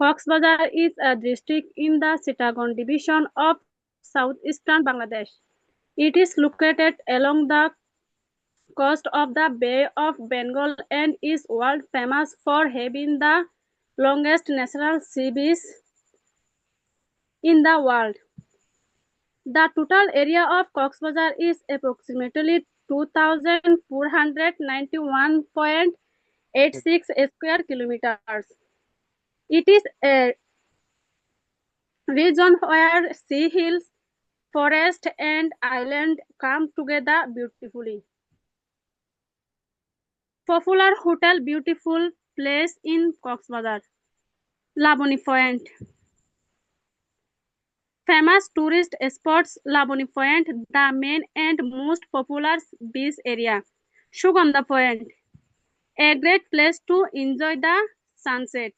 Coxbazar is a district in the Chittagong division of southeastern Bangladesh. It is located along the coast of the Bay of Bengal and is world famous for having the longest natural sea beach in the world. The total area of Coxbazar is approximately 2,491.86 square kilometers. It is a region where sea hills, forest and island come together beautifully. Popular hotel beautiful place in Coxbazar. Laboni Point. Famous tourist spots Laboni Point, the main and most popular beach area. Sugandha Point. A great place to enjoy the sunset.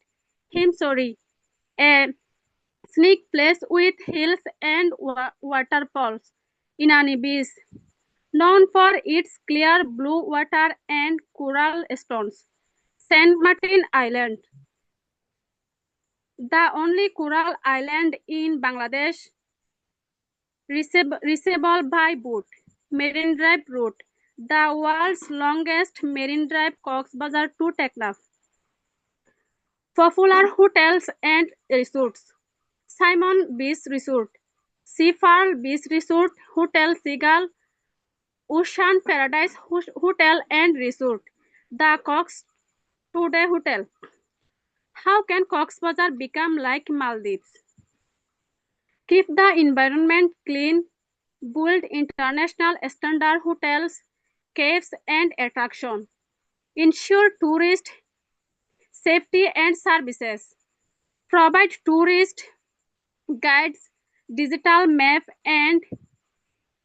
Himsori. A scenic place with hills and waterfalls. Inani Beach. Known for its clear blue water and coral stones. Saint Martin Island. The only coral island in Bangladesh reachable by boat. Marine Drive route. The world's longest marine drive Coxbazar to Teknaf. Popular hotels and resorts. Simon Beach Resort, Seafall Beach Resort, Hotel Seagull, Ocean Paradise Hotel and Resort, the Cox Today Hotel. How can Cox's Bazar become like Maldives? Keep the environment clean, build international standard hotels, caves and attractions. Ensure tourist safety and services. Provide tourist guides, digital map and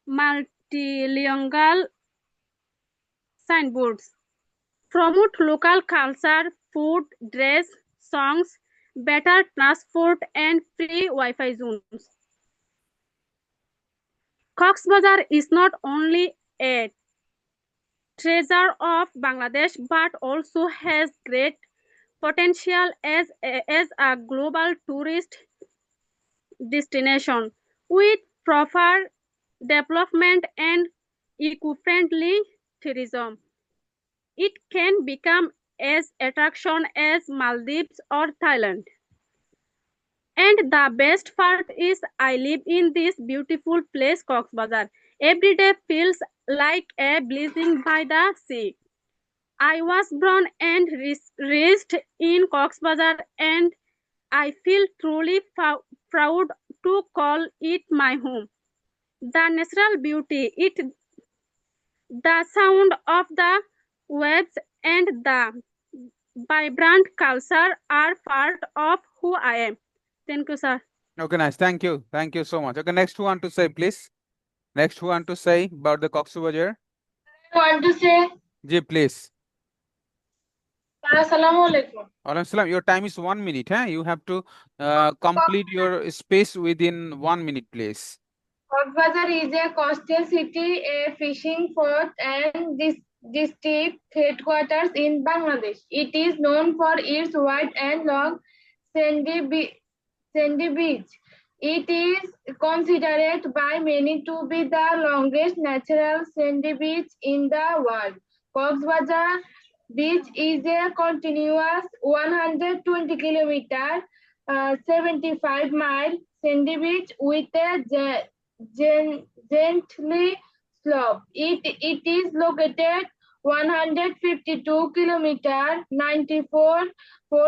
multilingual signboards. Promote local culture, food, dress, songs, better transport and free Wi-Fi zones. Cox's Bazar is not only a treasure of Bangladesh but also has great potential as a global tourist destination with proper development and eco-friendly tourism. It can become as attraction as Maldives or Thailand. And the best part is I live in this beautiful place Cox's Bazar. Every day feels like a blessing by the sea. I was born and raised in Cox's Bazar and I feel truly proud to call it my home. The natural beauty, the sound of the waves and the vibrant culture are part of who I am. Thank you, sir. Okay, nice. Thank you. Thank you so much. Okay, next who want to say, please? Next who want to say about the Cox's Bazar? I want to say, Ji, please. Assalamu alaikum. Alaikum salam. Your time is 1 minute. You have to complete your space within 1 minute, please. Coxbazar is a coastal city, a fishing port, and district headquarters in Bangladesh. It is known for its wide and long sandy beach. It is considered by many to be the longest natural sandy beach in the world. Coxbazar Beach is a continuous 120 kilometer, 75-mile sandy beach with a gently slope. It is located 152 kilometers, 94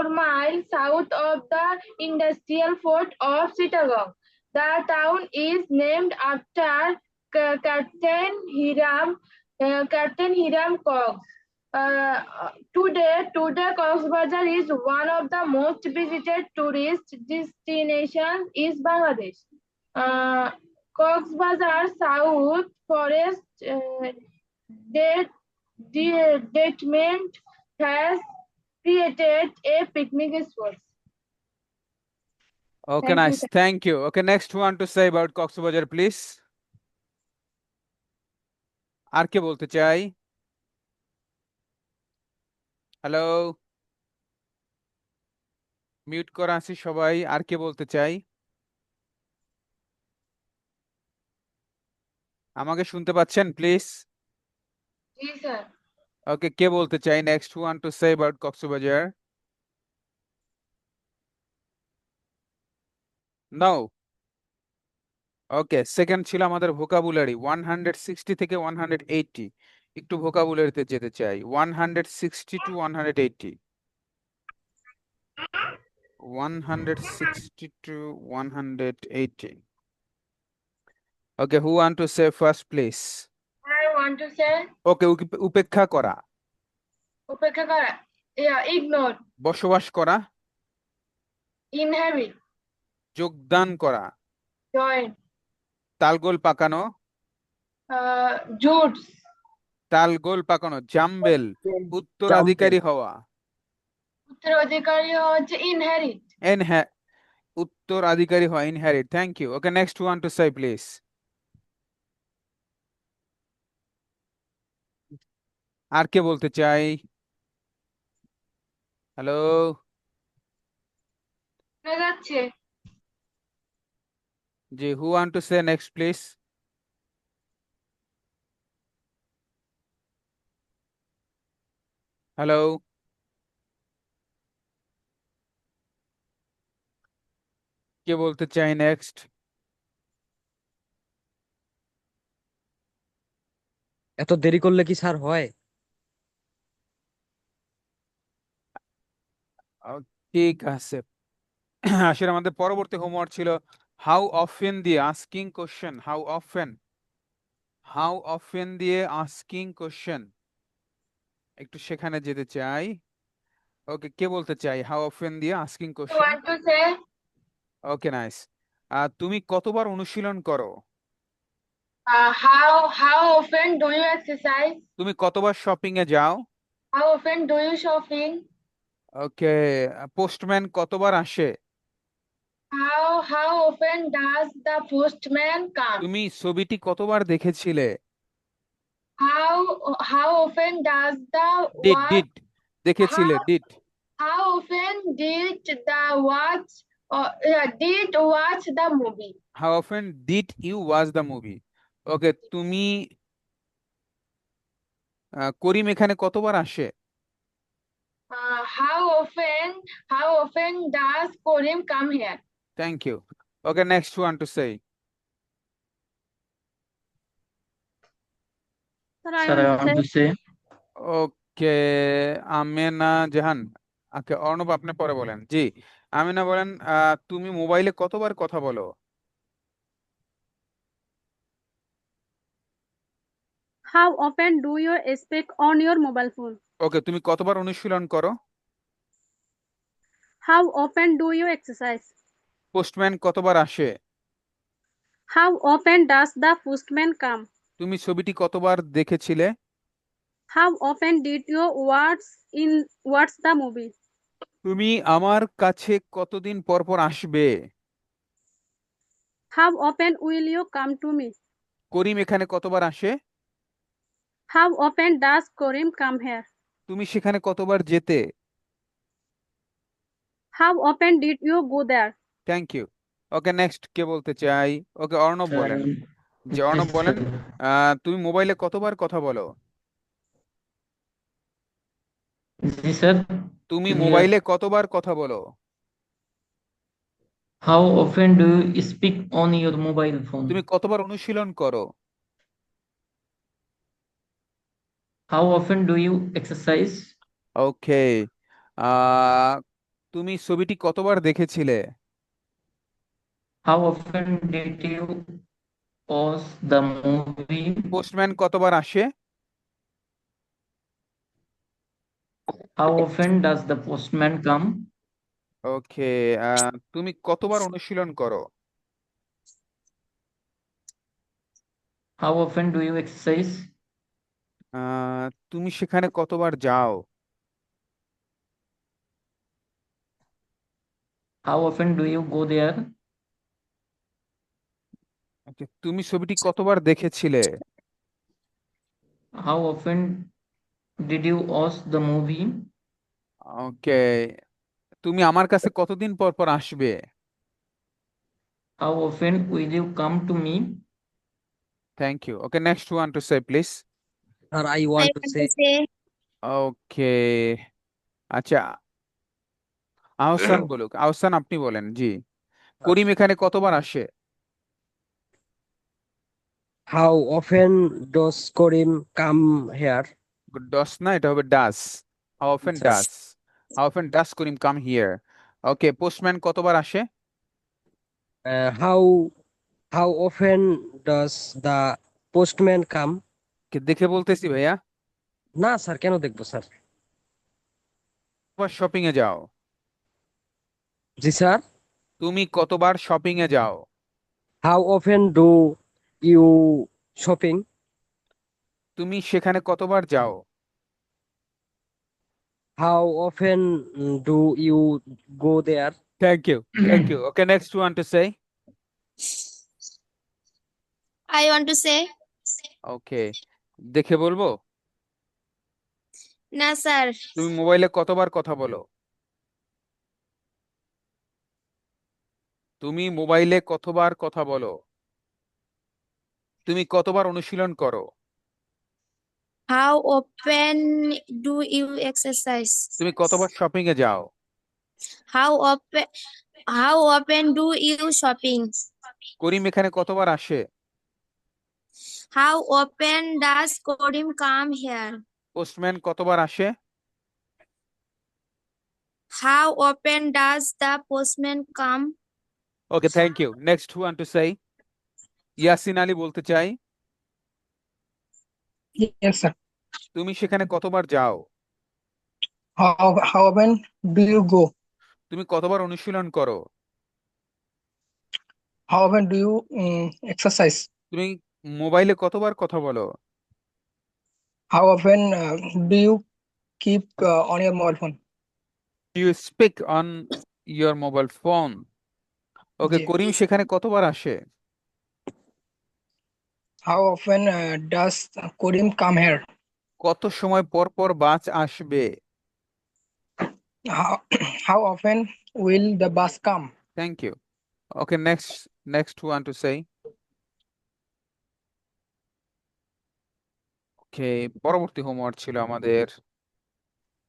miles south of the industrial port of Chittagong. The town is named after Captain Hiram Cox. Today, Coxbazar is one of the most visited tourist destinations in Bangladesh. Coxbazar South Forest Development has created a picnic spot. Okay, Thank nice. you. Thank you. Okay, next who want to say about Cox's Bazar, please? আর কে বলতে চাই? Hello mute করা আছি সবাই। আর কে বলতে চাই? আমাকে শুনতে পাচ্ছেন প্লিজ? G sir. ওকে, কে বলতে চাই next? Who want to say about Cox's Bazar? Now. Okay, second ছিল আমাদের ভোকাবুলারি 160 থেকে 180। একটু ভোকাবুলারিতে যেতে চাই, 160 two 180। 160 to 180. Okay, who want to say first, please? I want to say Okay, উপেক্ষা করা, উপেক্ষা করা, ignore, বসবাস করা, inhabit, যোগদান করা, join, তালগোল পাকানো, jutes, তালগোল পাকানো, জাম্বেল, জাম্পেল উত্তরাধিকারী হওয়া, উত্তরাধিকারী হচ্ছে inherit, এনহ্যা উত্তরাধিকারী হওয়া, inherit. Thank you. Okay, next one to say please. আর কে বলতে চাই? হ্যালো? শোনা যাচ্ছে? জি, who want to say next please? Hello? কে বলতে চাই নেক্সট? এত দেরি করলে কি স্যার হয়? ঠিক আছে। আসলে আমাদের পরবর্তী হোমওয়ার্ক ছিল হাউ অফেন দিয়ে আস্কিং কোশ্চেন। হাউ অফেন দিয়ে আস্কিং কোশ্চেন, একটু সেখানে যেতে চাই। ওকে, কে বলতে চাই হাউ অফেন দিয়ে asking You question? want to say okay, nice. তুমি কতবার অনুশীলন করো? how often do you exercise? তুমি কতবার শপিং এ যাও? How often do you shopping? Okay, postman কতবার আসে? How often does the postman come? তুমি ছবিটি কতবার দেখেছিলে? How often does the did watch did দেখেছিলে, how ডিড। how often did watch the movie? How often did you watch the movie? Okay, তুমি করিম এখানে কতবার আসে? How often does Korim come here? Thank you. Okay, next one to say. Sir, I Sir, I want to want say, to say, ওকে, আমেনা জাহান। ওকে, অর্ণব আপনি পরে বলেন। জি, আমেনা বলেন, তুমি মোবাইলে কতবার কথা বলো? how often do you speak on your mobile phone? ওকে, তুমি কতবার অনুশীলন করো? How often do you exercise? Postman কতবার আসে? How often does the postman come? তুমি ছবিটি কতবার দেখেছিলে? How often did you watch the movie? তুমি আমার কাছে কতদিন পর পর আসবে? How often will you come to me? করিম এখানে কতবার আসে? How often does Korim come here? তুমি সেখানে কতবার যেতে? How often did you go there? Thank you. Okay, next কে বলতে চাই? ওকে, অর্ণব sir, বলেন। যে অর্ণব yes, বলেন, sir. তুমি মোবাইলে কতবার কথা বলো? Ji, sir. তুমি Clear. মোবাইলে কতবার কথা বলো? How often do you speak on your mobile তুমি phone? কতবার অনুশীলন করো? How often do you exercise? ওকে, তুমি ছবিটি কতবার দেখেছিলে? How often did you watch the movie? Postman কতবার আসে? How often does the postman come? ওকে, তুমি কতবার অনুশীলন করো? How often do you exercise? তুমি সেখানে কতবার যাও? How often do you go there? ওকে, তুমি ছবিটি কতবার দেখেছিলে? How often did you watch the movie? ওকে, তুমি আমার কাছে কতদিন পর পর আসবে? How often will you come to me? Thank you. Okay, next one to say please. Sir I I want to want say to say, okay, আচ্ছা, আহসান বলুক। আহসান, আপনি বলেন। জি, করিম এখানে কতবার আসে? How often does Karim come here? Does না, এটা হবে does. How often does, how often does Karim come here. Okay, postman কতবার আসে? How how often does the postman come? দেখে বলতেছি ভাইয়া। না স্যার, কেন দেখবো স্যার? কতবার শপিং এ যাও? জি স্যার। তুমি কতবার শপিং এ যাও? How often do you shopping? তুমি সেখানে কতবার যাও? How often do you go there? Thank you, thank you. Okay, next one to say. I want to say, okay, দেখে বলবো। না স্যার, তুমি মোবাইলে কতবার কথা বলো? তুমি মোবাইলে কতবার কথা বলো? তুমি কতবার অনুশীলন করো? how often do you exercise? তুমি কতবার শপিং এ যাও? How often how often do you shopping? করিম এখানে কতবার আসে? How often does Karim come here? Postman কতবার আসে? How often does the postman come? Okay, thank you. Next one to say. Yasin Ali বলতে চাই, Yes, sir. তুমি সেখানে কতবার যাও? How often do you go? তুমি কতবার অনুশীলন করো? How often do you exercise? তুমি মোবাইলে কতবার কথা বলো? How often do you keep on your mobile phone? You speak on your mobile phone. Okay, জি। করিম সেখানে কতবার আসে? How often does Karim come here? কত সময় পর পর বাস আসবে? How, how often will the bus come? Thank you. Okay, next one to say. Okay, পরবর্তী হোমওয়ার্ক ছিল আমাদের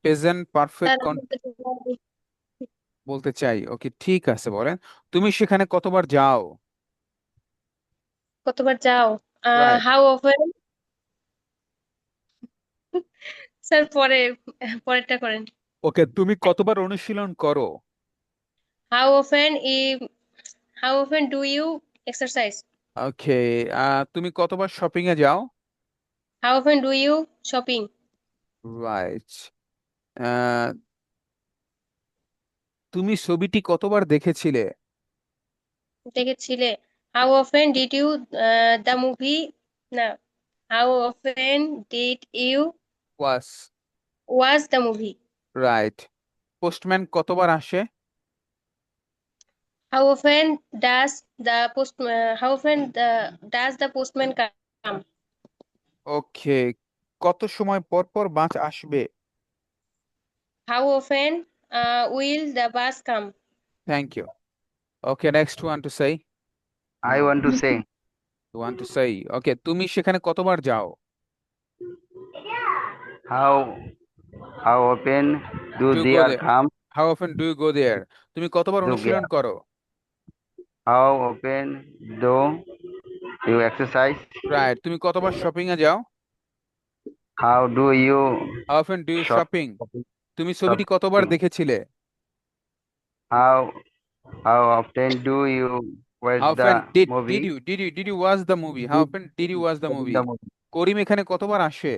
প্রেজেন্ট পারফেক্ট বলতে চাই। ওকে, ঠিক আছে, বলেন। তুমি সেখানে কতবার যাও? কতবার যাও? রাইট। How often? স্যার পরেরটা করেন। ওকে, তুমি কতবার অনুশীলন করো? How often how often do you exercise? Okay, তুমি কতবার শপিং এ যাও? How often do you shopping? Right. তুমি ছবিটি কতবার দেখেছিলে? দেখেছিলে? How often did you the movie? না, how often did you was. Watch the movie? Right. Postman কতবার আসে? How often does the postman come? Okay, কত সময় পর পর বাস আসবে? How often will the bus come? Thank you. Okay, next one to say. I want to say, one to say. Okay, তুমি সেখানে কতবার যাও? how how often do Do they go are there. come? How often do you go there? তুমি কতবার Do অনুশীলন get. করো? How often do you exercise? Right. তুমি কতবার শপিং এ যাও? How do you how often do you shop? Shopping? তুমি ছবিটি কতবার Shopping? দেখেছিলে? How often do you watch how the often did movie? You watch the movie? How often did you watch the movie? Karim এখানে কতবার আসে?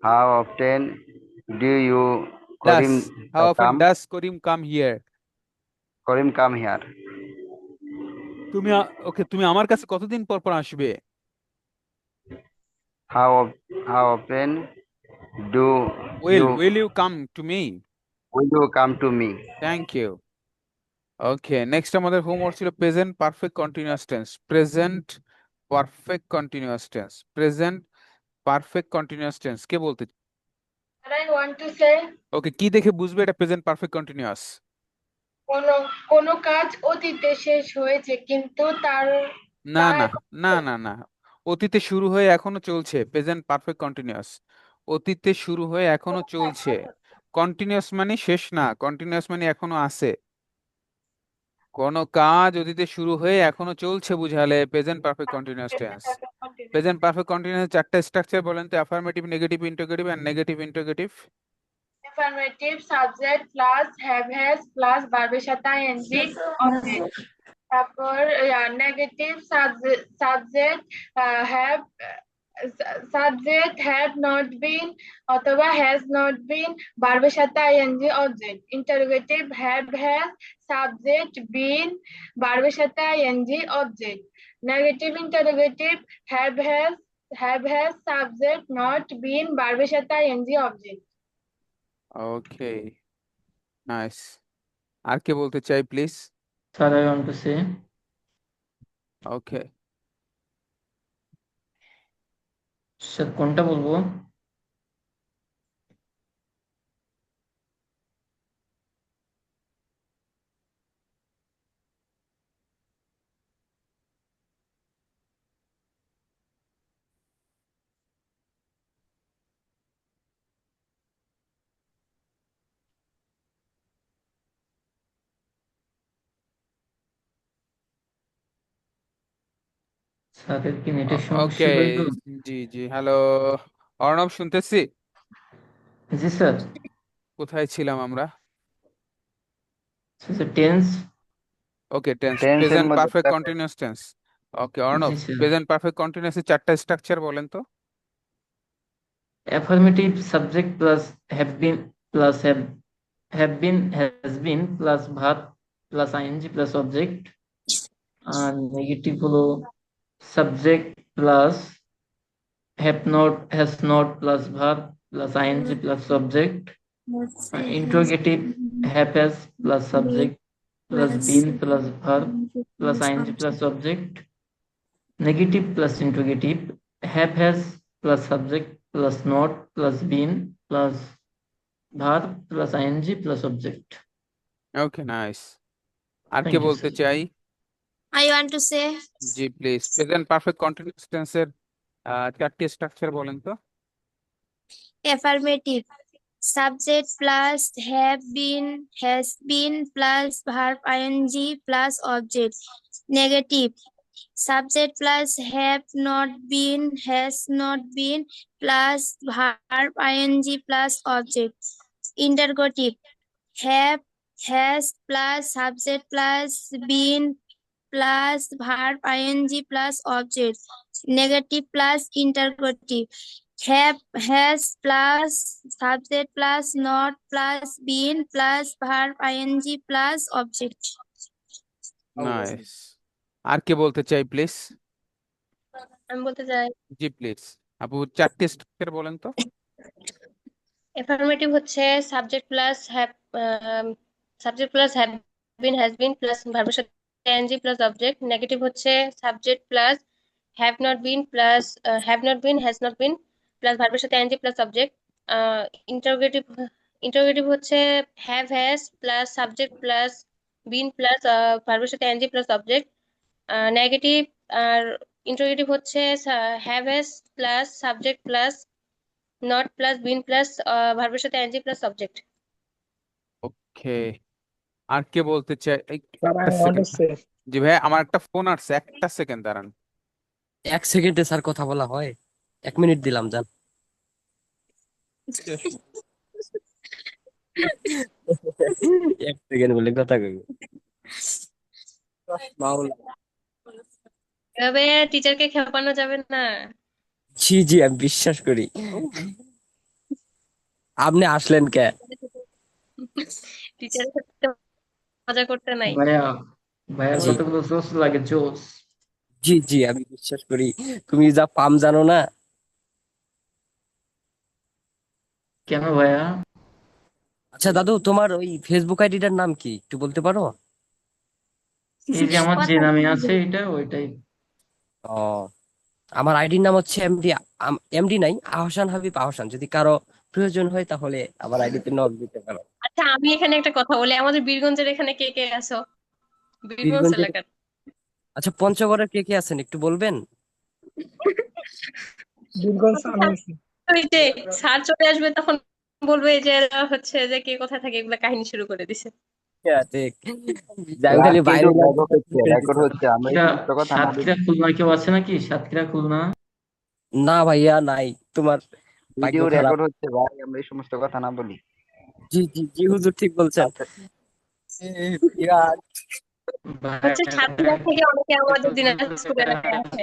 How often do you does. Karim how often come? Does Karim come here? Karim come here. Okay, তুমি আমার কাছে কতদিন পর পর আসবে? How often do will you come to me? will you come to me? Thank you. Okay, next আমাদের homework ছিল present perfect continuous tense. Present perfect continuous tense. Present perfect continuous tense কে বলতে What I want to say, ওকে, কি দেখে বুঝবে এটা present perfect continuous? কোনো কোনো কাজ অতীতে শেষ হয়েছে কিন্তু না তা না এখন না না না, অতীতে শুরু হয়ে এখনো চলছে, প্রেজেন্ট পারফেক্ট কন্টিনিউয়াস। অতীতে শুরু হয়ে এখনো চলছে, কন্টিনিউয়াস মানে শেষ না, কন্টিনিউয়াস মানে এখনো আছে। কোন কাজ অতীতে শুরু হয়ে এখনো চলছে বুঝালে present perfect continuous tense. Present perfect continuous চারটা স্ট্রাকচার বলেন তো, affirmative, negative, interrogative and negative interrogative. affirmative subject plus have has plus ভার্বের সাথে ing object। তারপর negative subject have subject have not been অথবা has not been ভার্বের সাথে ing object। Interrogative have has subject been ভার্বের সাথে ing object। Negative interrogative have has subject not been ভার্বের সাথে ing object। Okay, nice. আর কে বলতে চাই please? Sir, I want to say, okay, sir, কোনটা বলবো? স্যারের কি নেটের সমস্যা ওকে, হইলো? জি জি, হ্যালো অর্ণব, শুনতেছি। জি স্যার। কোথায় ছিলাম আমরা? Sir tense. ওকে, টেন্স, টেন্সের প্রেজেন্ট মধ্যে perfect continuous tense. Okay Arnab, জি স্যার। প্রেজেন্ট পারফেক্ট কন্টিনিউয়াসের চারটা স্ট্রাকচার বলেন তো। Affirmative subject plus have been plus have been has been plus verb plus ing plus object। R negative হলো subject plus have not has not plus verb plus ing plus object। আর interrogative have has plus subject plus been plus verb plus ing plus object। Negative plus interrogative have has plus subject plus not plus been plus verb plus ing plus object। Okay, nice. আর কে Thank you, বলতে sir. চাই? I want to say জি please, present perfect continuous টেন্সের চারটি structure বলেন তো। affirmative subject plus have been has been plus verb ing plus object। Negative subject plus have not been has not been plus verb ing plus object। Interrogative have has plus subject plus been plus verb ing plus object। Negative plus interrogative have has plus subject plus not plus been plus verb ing plus object। Nice. আর কে বলতে চাই please? আমি বলতে চাই জি please আপু, চারটি structure বলেন তো। এফার্মেটিভ হচ্ছে subject plus have been has bin plus ভার্বের সাথে এনজি প্লাস অবজেক্ট। নেগেটিভ হচ্ছে subject plus have not been plus has not bin plus ভার্বের সাথে এনজি প্লাস অবজেক্ট। ইন্টারোগেটিভ হচ্ছে have has plus subject plus been plus ভার্বের সাথে NG plus object. Negative আর interrogative হচ্ছে have has plus subject plus not plus been plus ভার্বের সাথে NG plus subject. ওকে, আর কে বলতে চাই? Sir, I একটা want to সেকেন্ড। say, জি ভাই, আমার একটা ফোন আসছে, একটা সেকেন্ড দাঁড়ান। 1 সেকেন্ডে স্যার কথা বলা হয়? 1 মিনিট দিলাম, যান। 1 সেকেন্ড বলে কথা কই? মাউল। এভাবে টিচারকে খেপানো যাবে না। জি জি, আমি বিশ্বাস করি। আপনি আসলেন কে? টিচারের সাথে মজা করতে নাই। ভাইয়া, ভাইয়ার জি কথাগুলো জোস লাগে, জোস। জি জি, আমি বিশ্বাস করি। তুমি যা পাম জানো না। কেন ভাইয়া? আচ্ছা দাদু, তোমার ওই ফেসবুক আইডিটার নাম কি একটু বলতে পারো? এই যে আমার যে নামে আছে এটা ওইটাই। ও, আমার আইডির নাম হচ্ছে এমডি, এমডি নাই, আহসান হাবিব আহসান। যদি কারো প্রয়োজন হয় তাহলে আমার আইডিতে নক দিতে পারো। আচ্ছা, আমি এখানে একটা কথা বলি, আমাদের বীরগঞ্জের এখানে কে কে আছো? বীরগঞ্জ বীরগঞ্জের, এলাকার। আচ্ছা পঞ্চগড়ের কে কে আছেন একটু বলবেন? বীরগঞ্জ আচ্ছা, আমি আছি। ওই যে স্যার চলে আসবে তখন বলবে যে এরা হচ্ছে যে কে কোথায় থাকে, এগুলা কাহিনী শুরু করে দিছে। হ্যাঁ, ঠিক। যে আমি খালি ক্লাস কিন্তু বাইরে রেকর্ড হচ্ছে, রেকর্ড দিচ্ছিলাম। হচ্ছে, আমরা এই সাতক্ষীরা সমস্ত কথা না বলি। সাতক্ষীরা খুলনা কেউ আছে নাকি? সাতক্ষীরা খুলনা? না ভাইয়া নাই, তোমার ভাগ্য ভিডিও খারাপ। রেকর্ড হচ্ছে ভাই, আমরা এই সমস্ত কথা না বলি। জি জি জি হুজুর ঠিক বলছেন। আচ্ছা, বিরাট। হচ্ছে সাতক্ষীরা থেকে অনেকে আমাদের দিনাজপুর এলাকায় আসে।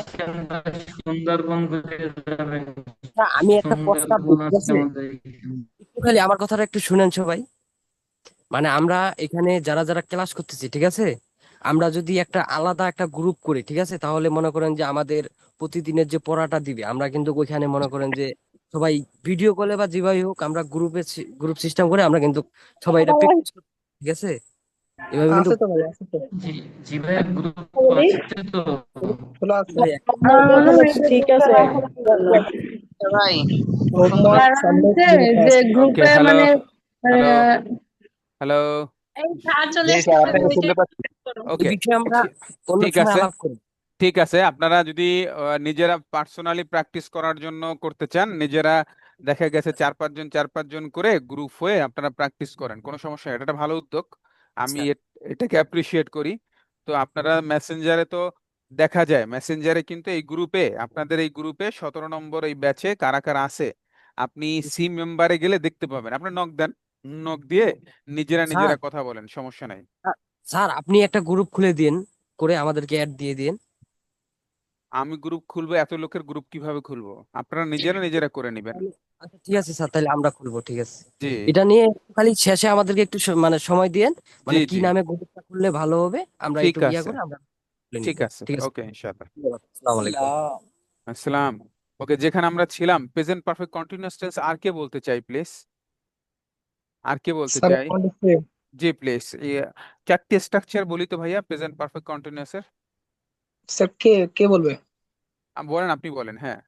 সুন্দরবন ঘুরে যাবেন। না, আমি একটা প্রস্তাব দিই, সুন্দরবন ঠিক আছে আছে? আমাদের এখানে। একটু খালি আমার কথাটা একটু শুনেন সবাই। মানে আমরা এখানে যারা যারা ক্লাস করতেছি, ঠিক আছে, আমরা যদি একটা আলাদা একটা গ্রুপ করি, ঠিক আছে, তাহলে মনে করেন যে আমাদের প্রতিদিনের যে পড়াটা দিবে আমরা কিন্তু ওইখানে মনে করেন যে সবাই ভিডিও কলে বা যেভাবে হোক আমরা গ্রুপ সিস্টেম করে আমরা কিন্তু সবাই এটা প্র্যাকটিস করি, ঠিক আছে? এভাবে কিন্তু আছে তো ভাই, আছে তো, জি জি ভাইয়া, গ্রুপ আছে তো। খোলা আছে। ভাই ঠিক আছে। ভাই হোমওয়ার্ক কারণ সাবমিট হচ্ছে জিরো যে টাস্ক। ওকে, গ্রুপে হ্যালো মানে হ্যালো আহ, হ্যালো। এই স্যার চলে জি আসছে, স্যার, তুমি আপনাকে ওইটাই শুনতে পাচ্ছি। করো। এই ওকে, বিষয়ে আমরা অন্য ঠিক সময় আছে, আলাপ করি। ঠিক আছে। আপনারা যদি নিজেরা পার্সোনালি প্র্যাকটিস করার জন্য করতে চান, নিজেরা দেখা গেছে 4-5 জন করে গ্রুপ হয়ে আপনারা প্র্যাকটিস করেন, কোনো সমস্যা নেই, এটা একটা ভালো উদ্যোগ। আমি আচ্ছা এটাকে অ্যাপ্রিসিয়েট করি। তো আপনারা মেসেঞ্জারে তো দেখা যায়, মেসেঞ্জারে কিন্তু এই গ্রুপে, আপনাদের এই গ্রুপে 17 নম্বর এই ব্যাচে কারা কারা আছে আপনি সি মেম্বারে গেলে দেখতে পাবেন। আপনি নক দেন, নক দিয়ে নিজেরা স্যার, নিজেরা কথা বলেন, সমস্যা নাই। স্যার আপনি একটা গ্রুপ খুলে দিন, করে আমাদেরকে অ্যাড দিয়ে দিন। আমি গ্রুপ খুলবো? এত লোকের গ্রুপ কিভাবে খুলবো? আপনারা নিজেরা নিজেরা করে নেবেন। আচ্ছা ঠিক আছে স্যার, তাহলে আমরা খুলবো, ঠিক আছে। জি এটা নিয়ে খালি শেষে আমাদেরকে একটু মানে সময় দিয়েন, জি মানে কি জি, নামে গ্রুপটা খুললে ভালো হবে আমরা ঠিক একটু ইয়া আছে, করে আমরা খুলে ঠিক নিব, আছে, ঠিক আছে? ওকে, ইনশাআল্লাহ। ধন্যবাদ। আসসালামু আলাইকুম। আসসালাম। ওকে, যেখানে আমরা ছিলাম, প্রেজেন্ট পারফেক্ট কন্টিনিউয়াস টেন্স আর কে বলতে চাই প্লিজ? আর কে বলতে স্যার চাই? 23 জি প্লিজ। 4টি স্ট্রাকচার বলি তো ভাইয়া প্রেজেন্ট পারফেক্ট কন্টিনিউয়াস এর। স্যার, কে কে বলবে? বলেন, আপনি বলেন, হ্যাঁ।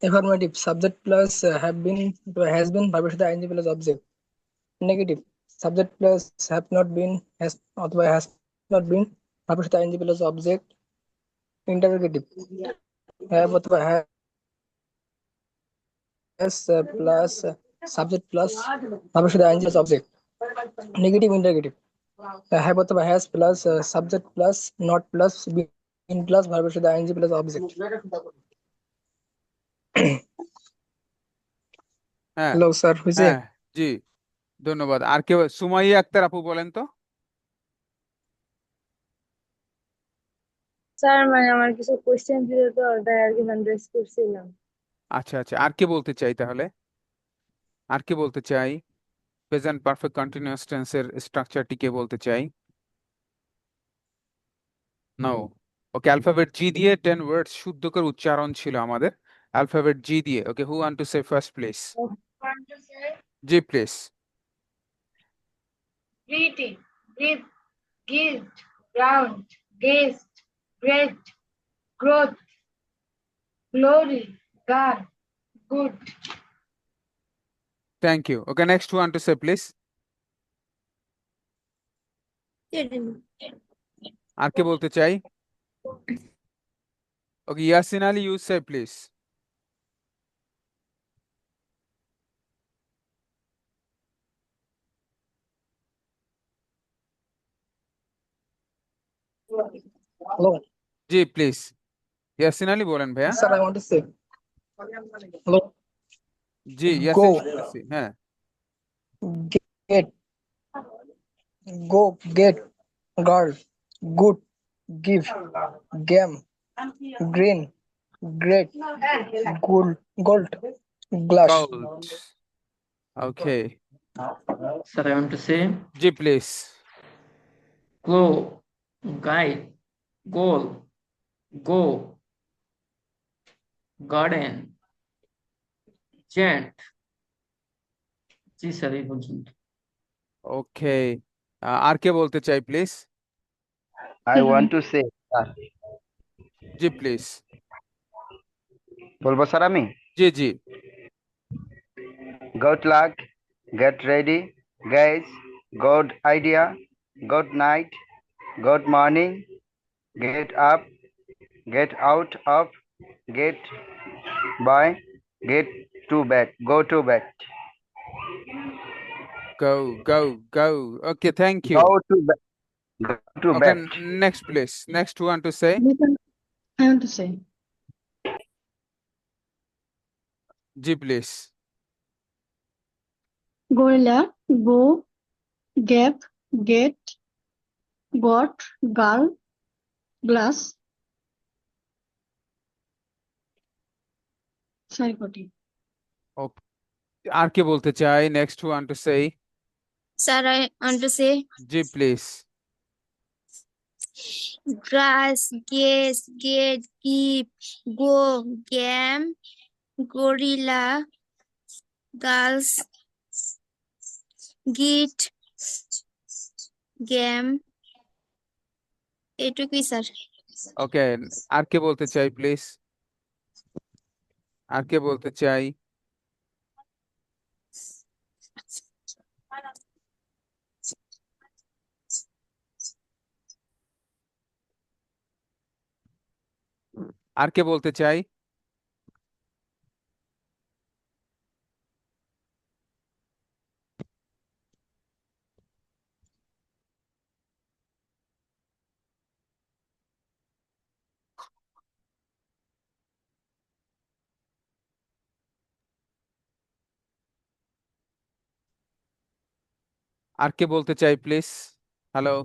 Affirmative, subject plus have been has been ভার্বের সাথে ING plus object. Negative, subject plus have not been has অথবা হ্যাজ নট বিন ভার্বের সাথে ING plus object. Interrogative, have অথবা হ্যাজ প্লাস সাবজেক্ট প্লাস ভার্বের সাথে ING plus object. Negative interrogative, have অথবা has plus subject plus not plus been plus ভার্বের সাথে ING plus object. হ্যাঁ হ্যালো স্যার, হয়েছে? হ্যাঁ, জি, ধন্যবাদ। আর কেউ? সুমাইয়া আক্তার আপু বলেন তো। স্যার মানে আমার কিছু কোশ্চেন ছিল তো তাই আর কি হ্যান্ড্রেস করছিলাম। আচ্ছা আচ্ছা, আর কে বলতে চাই তাহলে? আর কে বলতে চাই? প্রেজেন্ট পারফেক্ট কন্টিনিউয়াস টেন্সের স্ট্রাকচারটি কে বলতে চাই? নো। ওকে, অ্যালফাবেট জি দিয়ে 10 ওয়ার্ডস শুদ্ধ করে উচ্চারণ ছিল আমাদের, অ্যালফাবেট জি দিয়ে। Okay, who want to say first please? জি please. greeting, gift, gift, ground, guest, great, growth, glory, God, good. Thank you. Okay, next who want to say please? আর কে বলতে চাই? Okay, Yasin Ali, you say please. Hello জি please, Yasin Ali বলেন ভাইয়া। Sir, I want to say. Hello, জি go, Yasin শুনতেছি, হ্যাঁ। Get, go, get, girl, good, give, game, green, great, gold, gold, glass. Gold. Okay, Sir, I want to say জি please. glow, guide, goal, go, garden, chant. জি sir, এই পর্যন্ত। ওকে, আর কে বলতে চাই please? I want to say. G please. বলবো sir আমি? জি জি। good luck, get ready, guys, good idea, good night, good morning, get up, get out of, get by, get to bed, go to bed, Go. Okay, thank you. go to bed, go to Okay, bed. next please. Next one to say. I want to say G, please. gorilla, go, gap, get, got, girl, glass, সাইকোটি Okay. আর কে বলতে চাই? Next one to say. Sir, I want to say G, please. grass, guess, get, keep, go, game, gorilla, girls, git, game. এটুকুই sir. Okay, আর কে বলতে চাই please? আর কে বলতে চাই? আর কে বলতে চাই? আর কে বলতে চাই please? Hello.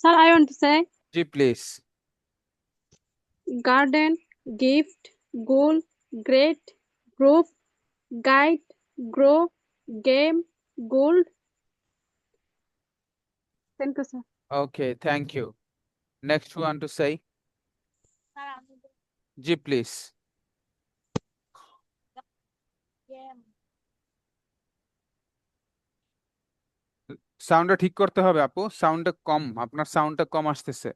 Sir, I want to say জি please. garden, gift, goal, great, group, guide, grow, game, gold. Thank you, sir. Okay, thank you. Next one to say. জি প্লিজ। সাউন্ডটা ঠিক করতে হবে আপু, সাউন্ডটা কম, আপনার সাউন্ডটা কম আসতেছে।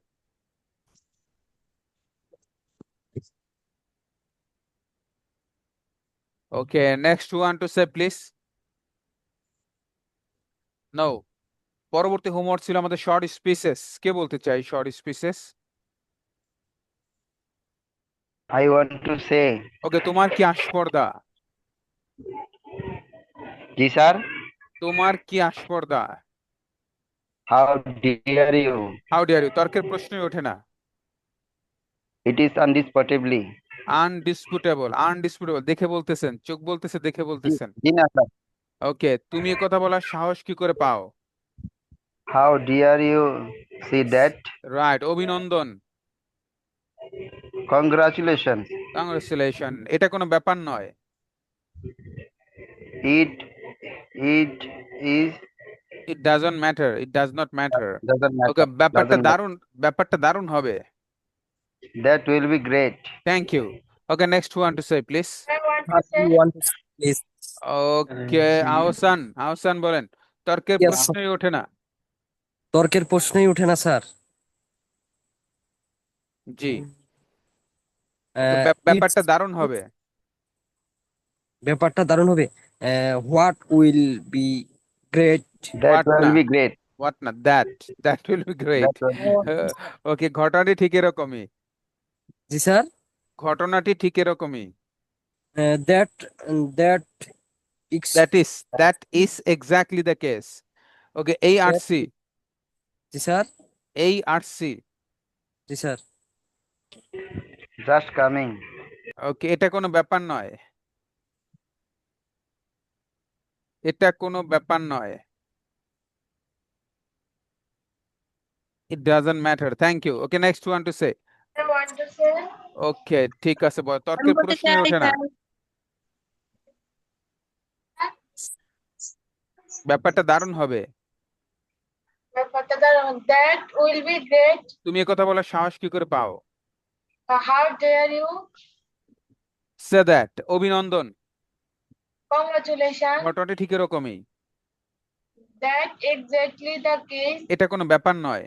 Okay, next one to say please. No, পরবর্তী হোমওয়ার্ক ছিল আমাদের শর্ট স্পিচেস। কে বলতে চাই short speeches? I want to say, okay, তোমার কি আস্পর্ধা? ji sir, তোমার কি আস্পর্ধা? how dare you? How dare you, তর্কের প্রশ্নই ওঠে না। It is undisputably. আনডিসপুটেবল, দেখে বলতেছেন, চোখ বলতেছে দেখে বলতেছেন। Ji na sir, ওকে, তুমি এ কথা বলার সাহস কি করে পাও? how dare you see that? Right, অভিনন্দন, Congratulations. কংগ্রেচুলেশন। এটা কোনো ব্যাপার নয়। It is it doesn't matter, it does not matter. doesn't okay, matter. Doesn't matter. ব্যাপারটা দারুণ হবে। That will be great. Thank you. Okay, next one to say please. I want to What say you want to say, please? ওকে, আহসান বলেন। তর্কের Yes, sir. প্রশ্নই ওঠে না। তর্কের প্রশ্নই ওঠে না স্যার। জি, It's ব্যাপারটা দারুণ হবে। ব্যাপারটা দারুণ হবে। What will be great. That What will না, be great. হোয়াট না, that will be great. That will be okay, ঘটনাটি ঠিক এরকমই। জি স্যার। ঘটনাটি ঠিক এরকমই। That that that is exactly the case. Okay, এই আরসি, জি স্যার। এই আরসি। জি স্যার। just coming. ওকে, এটা কোনো ব্যাপার নয়, এটা কোনো ব্যাপার নয়। It doesn't matter. Thank you. Okay, next one to say. I want to say ওকে, ঠিক আছে, আমি তর্কের বলতে প্রশ্নই চাই ওঠে না। স্যার, ব্যাপারটা দারুণ হবে। that will be great. তুমি এ কথা বলার সাহস কি করে পাও? How dare you? Say that, অভিনন্দন। Congratulations. ঘটনাটি ঠিক এরকমই। That exactly the case. এটা কোনো ব্যাপার নয়।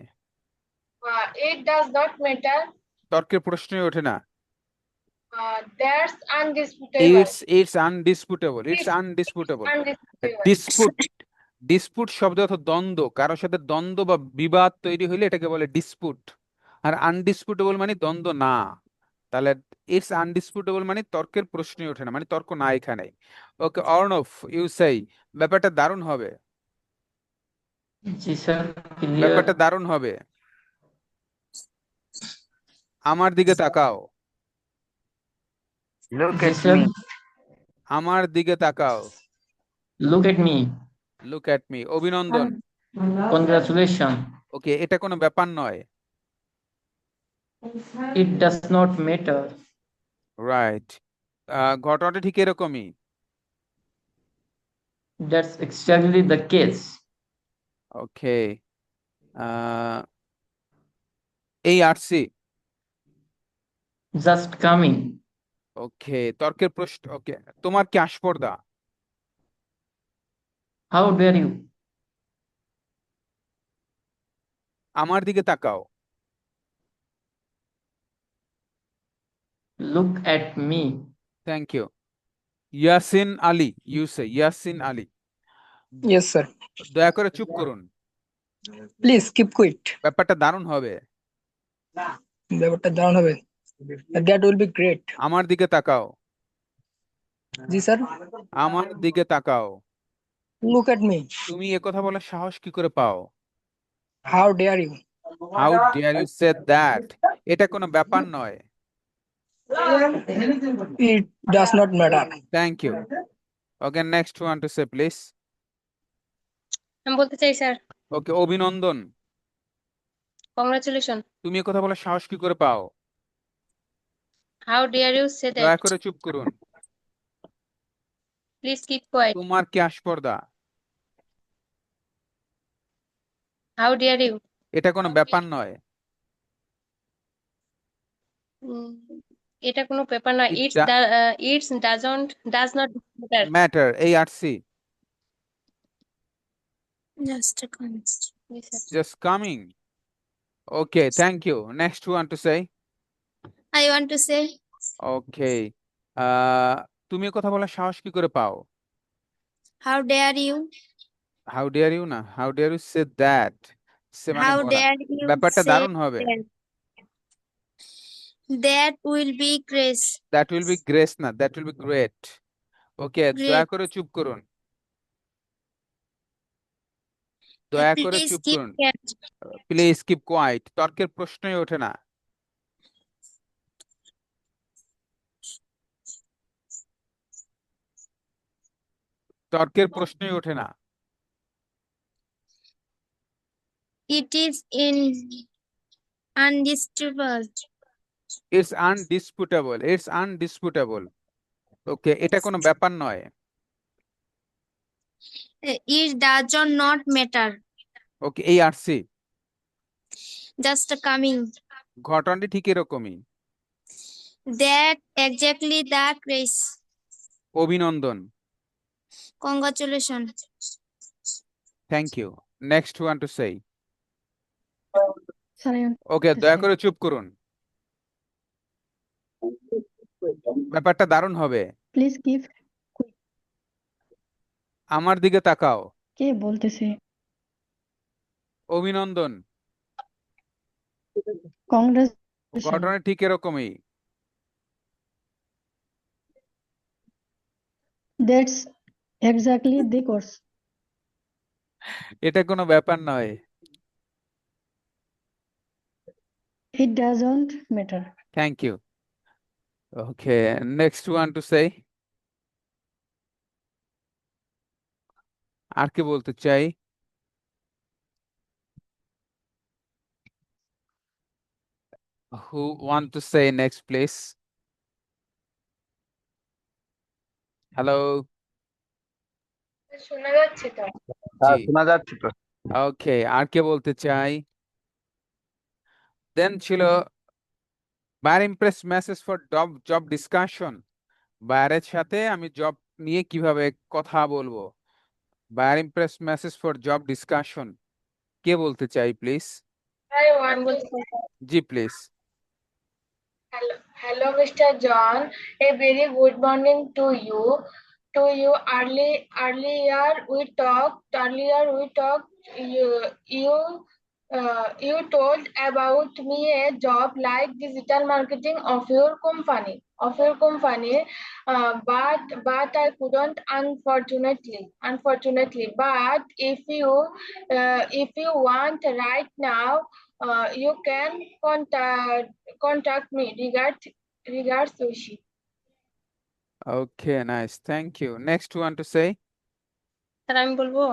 It does not matter. তর্কের প্রশ্নই ওঠে না। That's undisputable. It's undisputable. It's It's undisputable. undisputable. Dispute dispute শব্দ অর্থ দ্বন্দ্ব, কারোর সাথে দ্বন্দ্ব বা বিবাদ তৈরি হইলে এটাকে বলে ডিসপুট। আর আনডিসপুটেবল মানে দ্বন্দ্ব না। তাহলে ইটস আনডিসপুটেবল মানে তর্কের প্রশ্নই ওঠে না, মানে তর্ক না এখানে। ওকে অর্ণব, ইউ সেই, ব্যাপারটা দারুণ হবে, জি স্যার, ক্লিয়ার। ব্যাপারটা দারুণ হবে। আমার দিকে তাকাও, Look G at sir, me. আমার দিকে তাকাও, look at me, look at me. অভিনন্দন। কনগ্রাচুলেশন, ওকে, এটা কোনো ব্যাপার নয়। It does not matter, right. ঘটনাটা ঠিক এরকমই। That's exactly the case, okay, এই আসছি। জাস্ট কামিং, ওকে, তর্কের প্রশ্ন। ওকে, তোমার কি আস্পর্ধা? হাউ ডেয়ার ইউ, আমার দিকে তাকাও, look at me, thank you. Yasin Ali, you say Yasin Ali. Yes, sir. দয়া করে চুপ করুন, Please keep quiet. ব্যাপারটা দারুণ হবে। ব্যাপারটা দারুণ হবে। That will be great. আমার দিকে তাকাও, জি স্যার। আমার দিকে তাকাও। Look at me. তুমি এ কথা বলার সাহস কি করে পাও? How dare you? How dare you say that? এটা কোনো ব্যাপার নয়। It does not matter. Thank you. Okay, next one to say please. আমি বলতে চাই স্যার, ওকে, অভিনন্দন। কংগ্রাচুলেশন। তুমি এ কথা বলার সাহস কি করে পাও? হাউ ডেয়ার ইউ সে দয়া দ্যাট? করে চুপ করুন। Please keep quiet. তোমার কি আস্পর্ধা? How dare you? এটা কোনো ব্যাপার নয়। এটা কোনো পেপার না। It it's does not matter. Matter, এই আসছি। Just a comment. Just coming. Okay, thank you. Next one to say. I want to say, Okay. তুমি এ কথা বলার সাহস কি করে পাও? how dare you? How dare you না, how dare you say that? সে মানে How বলা। dare you ব্যাপারটা say দারুণ হবে। that? That will be grace. That will be grace না, that will be great. Okay, দয়া Great. করে চুপ করুন। দয়া করে Please চুপ keep করুন। quiet. Please keep quiet. তর্কের প্রশ্নই ওঠে না। তর্কের প্রশ্নই ওঠে না। It is undisputable. It's undisputable. It's undisputable. ওকে, এটা কোনো ব্যাপার নয়। It does not matter. ওকে, এই আসছি। Just coming. ঘটনাটি ঠিক এরকমই। That exactly the grace. অভিনন্দন। Congratulations. Thank you. Next one to say. Sorry. ওকে, দয়া করে চুপ করুন, ব্যাপারটা দারুণ হবে। Please keep. আমার দিকে তাকাও, কে বলতেছে? অভিনন্দন। Congratulations. ঘটনা ঠিক এরকমই। That's exactly the course. এটা কোনো ব্যাপার নয়। It doesn't matter. Thank you. Okay, next one to say. আর কি বলতে চাই? Who want to say next, please? Hello. শোনা যাচ্ছে তো? হ্যাঁ, জি, শোনা যাচ্ছে তো। ওকে, আর কে বলতে চাই? দেন ছিল buyer impress message for job discussion. বায়ারের সাথে আমি জব নিয়ে কিভাবে কথা বলবো। Buyer impress message for job discussion. কে বলতে চাই please? I want to say, জি please. Hello, Mr. John. A very good morning to you. Earlier we talked. You told about me a job like digital marketing of your company. But I couldn't, unfortunately. But if you want right now, you can contact me. Regards, Sushi. Okay, nice. Thank you. Next one to say. Sir আমি বলবো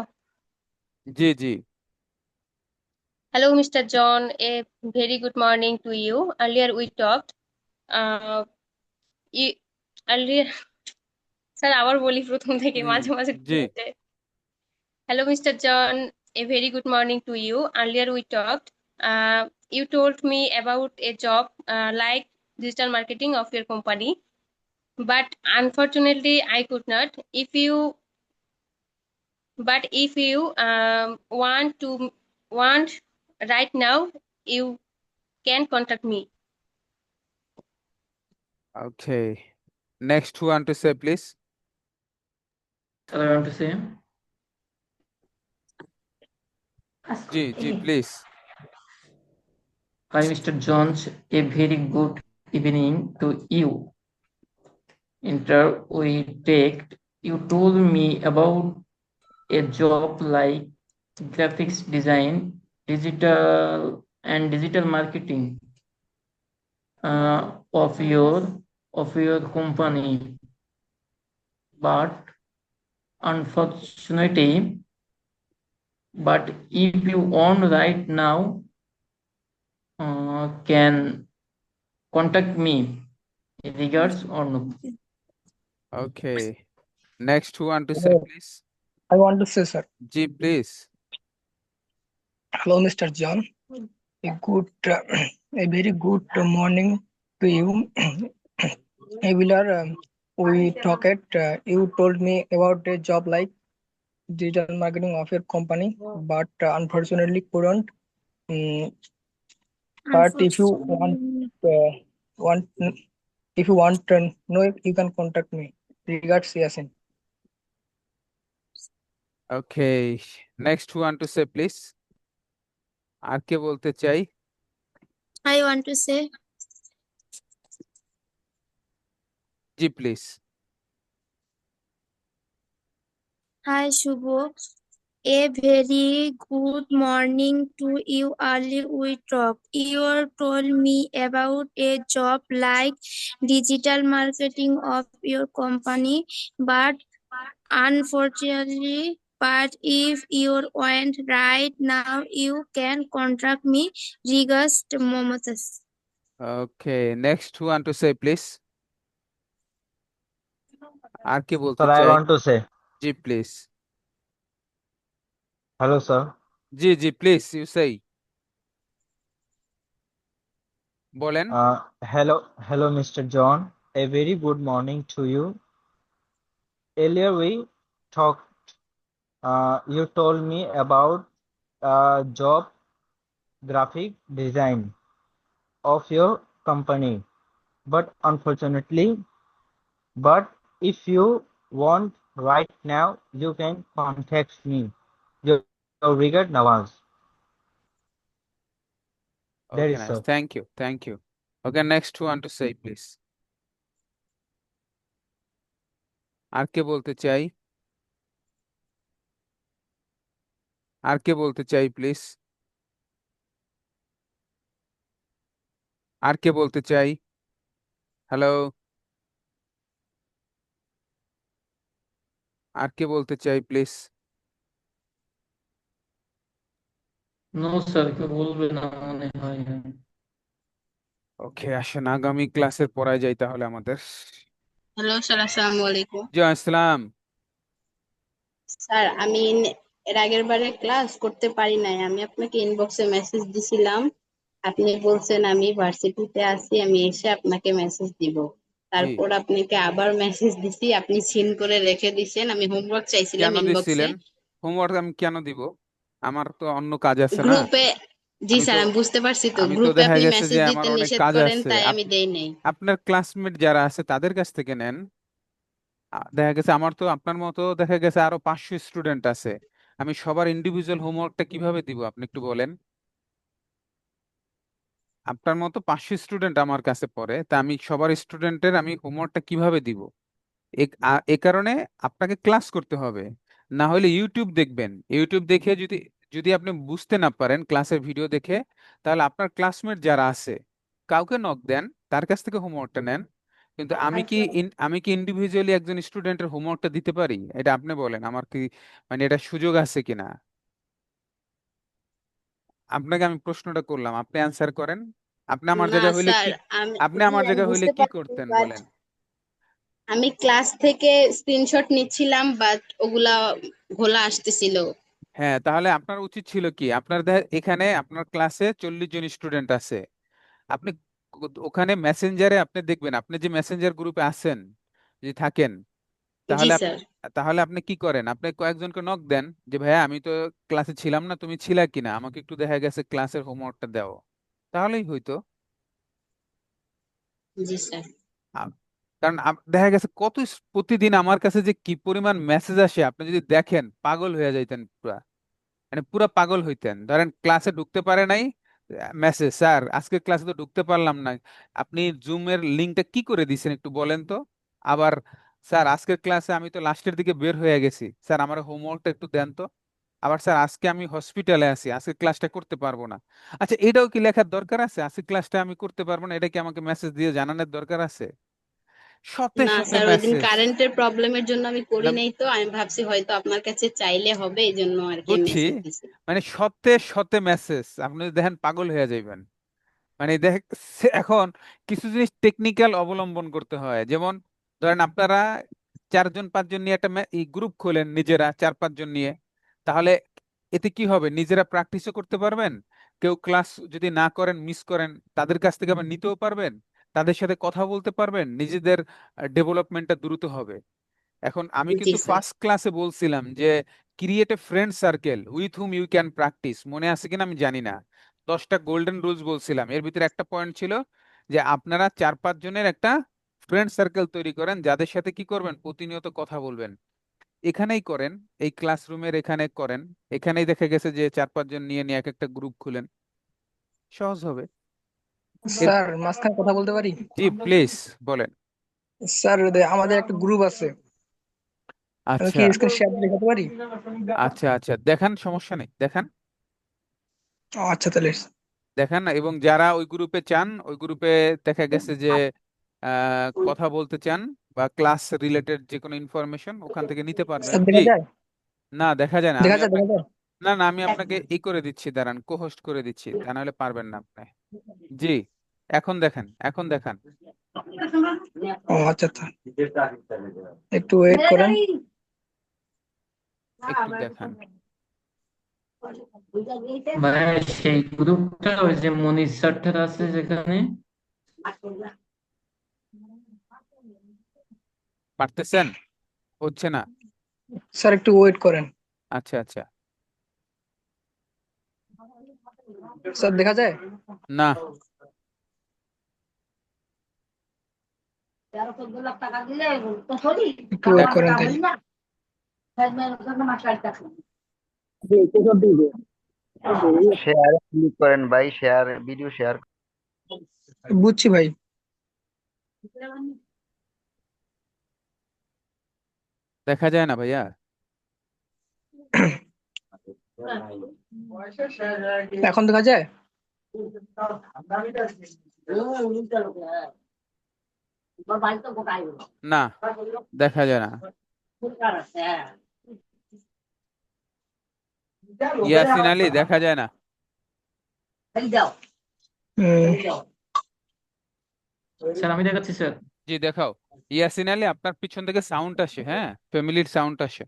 জি জি Hello, Mr. John. A very good morning to you. Earlier we talked. Uh, you, earlier, sir আবার বলি প্রথম থেকে মাঝে মাঝে জি Hello, Mr. John. A very good morning to you. Earlier we talked. You told me about a job like digital marketing of your company, but unfortunately I could not. If you want right now, you can contact me. Okay. Next one to say, please. Sir, I want to say. Ji, please. Hi, Mr. Jones. A very good evening to you. You told me about a job like graphics design, digital marketing of your company, but unfortunately, if you want right now, can contact me. Regards or no? Okay. Next one to say, please. I want to say, sir. Ji, please. Hello, Mr. John. A very good morning to you. Earlier, we talked. You told me about a job like digital marketing of your company, but unfortunately couldn't. But if you want to know, you can contact me. Regards, Yasin. Okay. Next one to say, please. আর কে বলতে চাই? I want to say, G, please. hi Shubho. A very good morning to you. Earlier we talked. You told me about a job like digital marketing of your company, but unfortunately, if you want right now, you can contact me. Regards, Momotas. Okay. Next one to say, please. আর কে বলতে Sir, I চাই? want to say, G, please. hello, sir. G, please, you say. বলেন। Hello, Mr. John. A very good morning to you. Earlier we talked. You told me about job graphic design of your company, but if you want right now, you can contact me. Your regard, Nawaz. That Okay, is, nice. sir. Thank you. Okay, next one to say, please. আর কে বলতে চাই? আর কে বলতে চাই, please? আর কে বলতে চাই? হ্যালো? আর কে বলতে চাই, প্লিজ? No, sir, কেউ বলবে না মনে হয়। ওকে, আসেন আগামী ক্লাসের পড়ায় যাই তাহলে আমাদের। হ্যালো স্যার, আসসালামু আলাইকুম। জি আসসালাম। স্যার আমি এর আগের বারে ক্লাস করতে পারি নাই, আমি আপনাকে ইনবক্সে মেসেজ দিছিলাম, আপনি বলছেন আমি ভার্সিটিতে আছি, আমি এসে আপনাকে মেসেজ দিব। তারপর আপনাকে আবার মেসেজ দিছি, আপনি সিন করে রেখে দিছেন। আমি হোমওয়ার্ক চাইছিলাম কেন ইনবক্সে। দিছিলেন? হোমওয়ার্ক আমি কেন দিব? আমার তো অন্য কাজ আছে না। গ্রুপে জি আমি তো স্যার, আমি বুঝতে পারছি তো, আমি তো গ্রুপে দেখা আপনি গেছে মেসেজ যে আমার দিতে অনেক নিষেধ কাজ করেন আছে। তাই আমি দেই নাই। আপনার ক্লাসমেট যারা আছে তাদের কাছ থেকে নেন। দেখা গেছে আমার তো আপনার মতো দেখা গেছে আরো 500 স্টুডেন্ট আছে। আমি সবার ইন্ডিভিজুয়াল হোমওয়ার্কটা কিভাবে দিব আপনি একটু বলেন। আপনার মতো 500 স্টুডেন্ট আমার কাছে পড়ে, তা আমি সবার স্টুডেন্টের আমি হোমওয়ার্কটা কিভাবে দিব? এ কারণে আপনাকে ক্লাস করতে হবে। না হলে ইউটিউব দেখবেন, ইউটিউব দেখে যদি যদি আপনি বুঝতে না পারেন ক্লাসের ভিডিও দেখে, তাহলে আপনার ক্লাসমেট যারা আছে কাউকে নক দেন, তার কাছ থেকে হোমওয়ার্কটা নেন। কিন্তু আমি কি ইন্ডিভিজুয়ালি একজন স্টুডেন্টের হোমওয়ার্কটা দিতে পারি? এটা আপনি বলেন, আমার কি মানে এটা সুযোগ আছে কিনা? আপনাকে আমি প্রশ্নটা করলাম, আপনি অ্যান্সার করেন। আপনি আমার না জায়গায় হইলে স্যার, কি আমি আপনি জি আমার আমি জায়গায় হইলে বুঝতে কি পারছি, করতেন বাট বলেন? আমি ক্লাস থেকে স্ক্রিনশট নিচ্ছিলাম, বাট ওগুলা ঘোলা আসতেছিল। হ্যাঁ, তাহলে আপনার উচিত ছিল কি, আপনার এখানে আপনার ক্লাসে 40 জন স্টুডেন্ট আছে। আপনি ওখানে মেসেঞ্জারে আপনি দেখবেন, আপনি যে মেসেঞ্জার গ্রুপে আছেন যদি থাকেন, জি তাহলে স্যার। তাহলে আপনি কি করেন, আপনি কয়েকজনকে নক দেন যে ভাইয়া আমি তো ক্লাসে ছিলাম না, তুমি ছিলা কিনা, আমাকে একটু দেখা গেছে ক্লাসের হোমওয়ার্কটা দাও। তাহলেই হয়তো। জি স্যার। আ- কারণ দেখা গেছে প্রতিদিন আমার কাছে যে কি পরিমাণ মেসেজ আসে, আপনি যদি দেখেন পাগল হয়ে যাইতেন পুরা, মানে পুরা পাগল হইতেন। ধরেন ক্লাসে ঢুকতে পারে নাই, মেসেজ, স্যার আজকে ক্লাসে তো ঢুকতে পারলাম না, আপনি জুমের লিঙ্কটা কি করে দিছেন একটু বলেন তো। আবার, স্যার আজকের ক্লাসে আমি তো লাস্টের দিকে বের হয়ে গেছি, স্যার আমার হোমওয়ার্কটা একটু দেন তো। আবার, স্যার আজকে আমি হসপিটালে আছি, আজকে ক্লাসটা করতে পারবো না। আচ্ছা, এটাও কি লেখার দরকার আছে, আজকে ক্লাসটা আমি করতে পারবো না, এটা কি আমাকে মেসেজ দিয়ে জানানোর দরকার আছে? শতে না শতে স্যার, ওই দিন মেসেজ। কারেন্টের প্রবলেমের জন্য আমি করি নাই, তো আমি ভাবছি হয়তো আপনার কাছে চাইলে হবে, এই জন্য আর কি বুঝছি, মেসেজ দিছি। মানে শতে শতে মেসেজ, আপনি যদি দেখেন পাগল হয়ে যাইবেন। মানে দেখ, এখন কিছু জিনিস টেকনিক্যাল অবলম্বন করতে হয়। যেমন ধরেন আপনারা 4 জন 5 জন নিয়ে একটা গ্রুপ খোলেন, নিজেরা 4 5 জন নিয়ে, তাহলে এতে কি হবে, নিজেরা প্র্যাকটিসও করতে পারবেন। কেউ ক্লাস যদি না করেন, মিস করেন, তাদের কাছ থেকে আবার নিতেও পারবেন, তাদের সাথে কথা বলতে পারবেন, নিজেদের ডেভেলপমেন্টটা দ্রুত হবে। এখন আমি জি কিন্তু স্যার। ফার্স্ট ক্লাসে বলছিলাম যে create a friend circle with hmm you can practice, মনে আছে কিনা আমি জানি না। 10টা গোল্ডেন রুলস বলছিলাম, এর ভিতরে একটা পয়েন্ট ছিল যে আপনারা 4 5 জনের একটা ফ্রেন্ড সার্কেল তৈরি করেন, যাদের সাথে কি করবেন, প্রতিনিয়ত কথা বলবেন। এখানেই করেন, এই ক্লাসরুমের এখানে করেন। এখানেই দেখা গেছে যে 4 5 জন নিয়ে নিয়ে এক একটা গ্রুপ খুলেন, সহজ হবে। এর স্যার মাঝখানে কথা বলতে পারি? জি প্লিজ বলেন। স্যার আমাদের একটা গ্রুপ আছে, আমি কি আচ্ছা স্ক্রিন শেয়ার দেখাতে পারি? আচ্ছা আচ্ছা, দেখান, সমস্যা নেই, দেখান। আচ্ছা তাহলে। দেখেন, এবং যারা ওই গ্রুপে চান, ওই গ্রুপে দেখা গেছে যে কথা বলতে চান বা ক্লাস রিলেটেড যে কোনো ইনফরমেশন ওখান থেকে নিতে পারবেন। স্যার জি, দেখা যায়? না দেখা যায় না, দেখা আমি যায়, দেখা আপনাকে, যায়। না না, আমি আপনাকে ই করে দিচ্ছি, দাঁড়ান, কোহোস্ট করে দিচ্ছি, তা নাহলে পারবেন না আপনি। জি, এখন দেখেন, এখন দেখান। ও আচ্ছা আচ্ছা, একটু ওয়েট করেন। একটু দেখান। মানে সেই গ্রুপটা ওই যে মনির স্যারটার আছে যেখানে। পারতেছেন? হচ্ছে না? স্যার একটু ওয়েট করেন। আচ্ছা আচ্ছা। স্যার দেখা যায়? না, একটু ওয়েট দেখেন। করেন তাই। শেয়ার ক্লিক করেন ভাই, শেয়ার ভিডিও শেয়ার। বুঝছি ভাই। দেখা যায় না ভাইয়া? এখন দেখা যায়? না, দেখা যায় না। ইয়াসিন আলী, দেখা যায় না। স্যার আমি দেখাচ্ছি স্যার। জি দেখাও। ইয়াসিন আলী, আপনার পিছন থেকে সাউন্ড আসে, হ্যাঁ, ফ্যামিলির সাউন্ড আসে।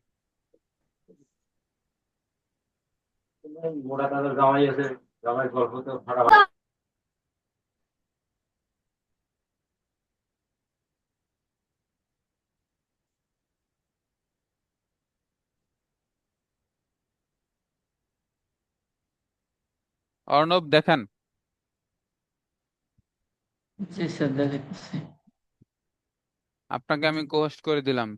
অর্ণব দেখান। জি স্যার দেখাচ্ছি। আপনাকে আমি কোস্ট করে দিলাম।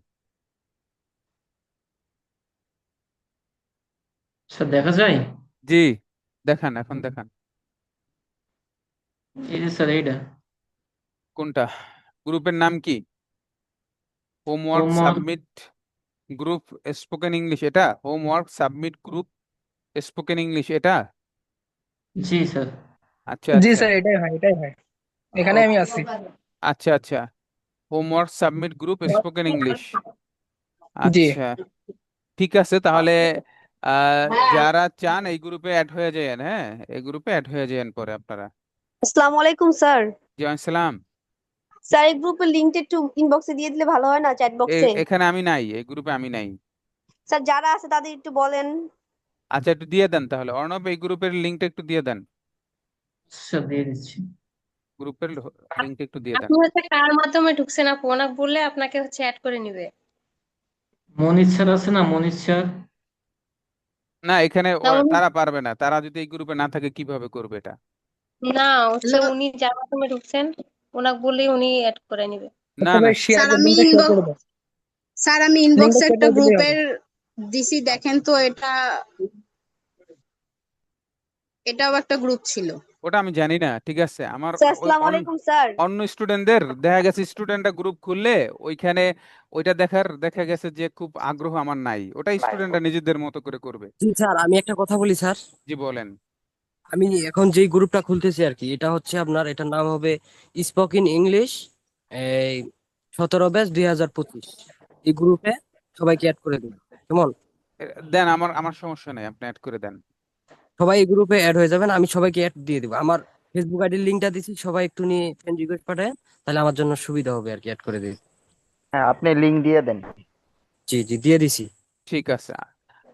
স্যার দেখা যায়? জি দেখান, এখন দেখান। এই যে স্যার এইটা কোনটা? গ্রুপের নাম কি? Homework homework. Submit group spoken English, এটা homework submit group spoken English এটা? জি স্যার। আচ্ছা জি আচ্ছা। স্যার, এটাই হয়, এটাই হয়। এখানে আমি আছি। আচ্ছা আচ্ছা, homework submit group spoken English. জি। আচ্ছা ঠিক আছে, তাহলে যারা চান এই গ্রুপে অ্যাড হয়ে যান। হ্যাঁ, এই গ্রুপে অ্যাড হয়ে যান পরে আপনারা। আসসালামু আলাইকুম স্যার। জি আসসালাম। স্যার এই গ্রুপের লিংকটা একটু ইনবক্সে দিয়ে দিলে ভালো হয় না, চ্যাট বক্সে? এখানে আমি নাই, এই গ্রুপে আমি নাই। স্যার যারা আছে তাদের একটু বলেন। আচ্ছা একটু দিয়ে দেন তাহলে, অর্ণব এই গ্রুপের লিঙ্কটা একটু দিয়ে দেন। স্যার দিয়ে দিচ্ছি। গ্রুপের লিঙ্কটা একটু দিয়ে দেন। আপনি হচ্ছে কার মাধ্যমে ঢুকছেন আপু, ওনাকে বললে আপনাকে হচ্ছে অ্যাড করে নিবে। মনির স্যার আছে না, মনির স্যার? না এখানে না উনি, তারা পারবে না, তারা যদি এই গ্রুপে না থাকে কিভাবে করবে এটা? না হচ্ছে উনি যার মাধ্যমে ঢুকছেন ওনাকে বললেই উনি অ্যাড করে নিবে। না আচ্ছা না। ভাই, শেয়ার স্যার করে আমি লিংকটা শেয়ার করে দাও। স্যার আমি লিংকটা ইনবক্সে শেয়ার একটা করে দিলেই হবে। গ্রুপের দিছি, দেখেন তো এটা, এটাও একটা গ্রুপ ছিল। ওটা আমি জানি না, ঠিক আছে। আমার স্যার ওই আসসালামু আলাইকুম স্যার। অন্য স্টুডেন্টদের দেখা গেছে, স্টুডেন্টরা গ্রুপ খুললে ওইখানে ওইটা দেখা গেছে যে খুব আগ্রহ আমার নাই, ওটা স্টুডেন্টরা নিজেদের মতো করে করবে। জি স্যার, আমি একটা কথা বলি স্যার। জি বলেন। আমি এখন যেই গ্রুপটা খুলতেছি আর কি, এটা হচ্ছে আপনার, এটার নাম হবে স্পোকেন ইংলিশ এই 17/2025। এই গ্রুপে সবাইকে অ্যাড করে দিন কেমন? দেন, আমার সমস্যা নেই, আপনি অ্যাড করে দেন। সবাই এই গ্রুপে অ্যাড হয়ে যাবেন, আমি সবাইকে অ্যাড দিয়ে দিব। আমার ফেসবুক আইডির লিংকটা দিচ্ছি, সবাই একটু নিয়ে ফ্রেন্ড রিকোয়েস্ট পাঠায়, তাহলে আমার জন্য সুবিধা হবে আর কি, অ্যাড করে দিই। হ্যাঁ, আপনি লিংক দিয়ে দেন। জি জি দিয়ে দিছি। ঠিক আছে,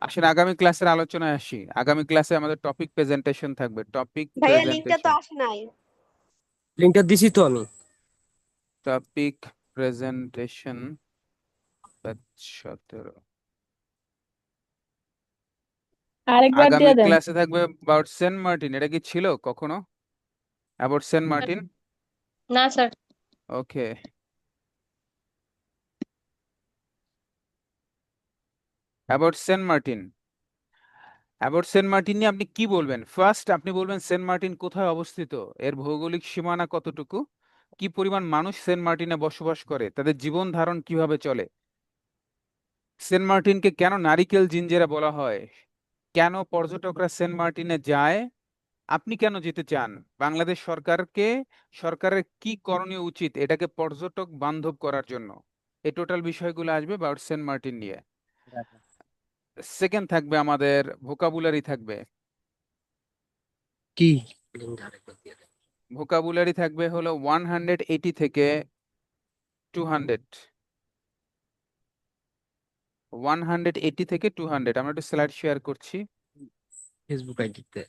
আসলে আগামী ক্লাসের আলোচনায় আসি। আগামী ক্লাসে আমাদের টপিক প্রেজেন্টেশন থাকবে, টপিক ভাইয়া লিংকটা তো প্রেজেন্টেশন। আসে নাই। লিংকটা দিছি তো আমি। Topic presentation 17। আরেকবার আগামী দিয়ে দেন। ক্লাসে থাকবে অ্যাবাউট সেন্ট মার্টিন, এটা কি ছিল কখনো অ্যাবাউট সেন্ট মার্টিন? না স্যার। Okay, about Saint Martin. About Saint Martin নিয়ে আপনি কি বলবেন? ফার্স্ট আপনি বলবেন সেন্ট মার্টিন কোথায় অবস্থিত, এর ভৌগোলিক সীমানা কতটুকু, কি পরিমাণ মানুষ সেন্ট মার্টিনে বসবাস করে, তাদের জীবন ধারণ কিভাবে চলে, সেন্ট মার্টিনকে কেন নারিকেল জিঞ্জিরা বলা হয়, কেন পর্যটকরা সেন্ট মার্টিনে যায়, আপনি কেন যেতে চান, বাংলাদেশ সরকারের কি করণীয় উচিত এটাকে পর্যটক বান্ধব করার জন্য। এই টোটাল বিষয়গুলো আসবে অ্যাবাউট সেন্ট মার্টিন নিয়ে। সেকেন্ড থাকবে আমাদের ভোকাবুলারি থাকবে। কি লিংকটা আরেকবার দিয়ে দেন। ভোকাবুলারি থাকবে হলো 180 থেকে 200। 180 থেকে 200। আমরা একটু স্লাইড শেয়ার করছি। ফেসবুক আইডিতে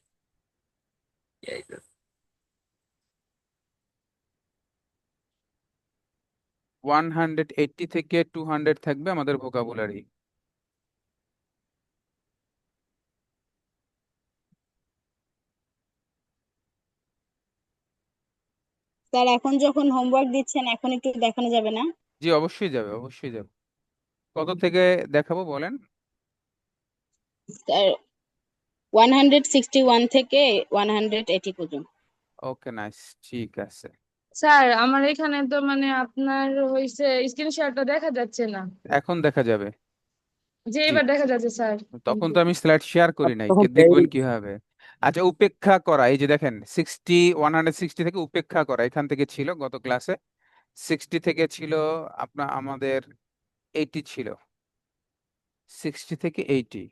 180 থেকে 200 থাকবে আমাদের ভোকাবুলারি। স্যার এখন যখন হোমওয়ার্ক দিচ্ছেন এখন একটু দেখানো যাবে না? জি অবশ্যই যাবে, অবশ্যই যাবে। কত থেকে দেখাবো বলেন? স্যার 161 থেকে 180 পর্যন্ত। ওকে নাইস, ঠিক আছে। স্যার আমার এখানে তো মানে আপনার হইছে স্ক্রিনশটটা দেখা যাচ্ছে না। এখন দেখা যাবে। যে জি, এবার দেখা যাচ্ছে স্যার। তখন তো আমি স্লাইড শেয়ার করি নাই, তখন দেখবেন কিভাবে? আচ্ছা, উপেক্ষা করা, এই যে দেখেন 160 থেকে উপেক্ষা করা, এখান থেকে ছিল গত ক্লাসে। 60 থেকে ছিল আমাদের 80 ছিল, 60 থেকে 80।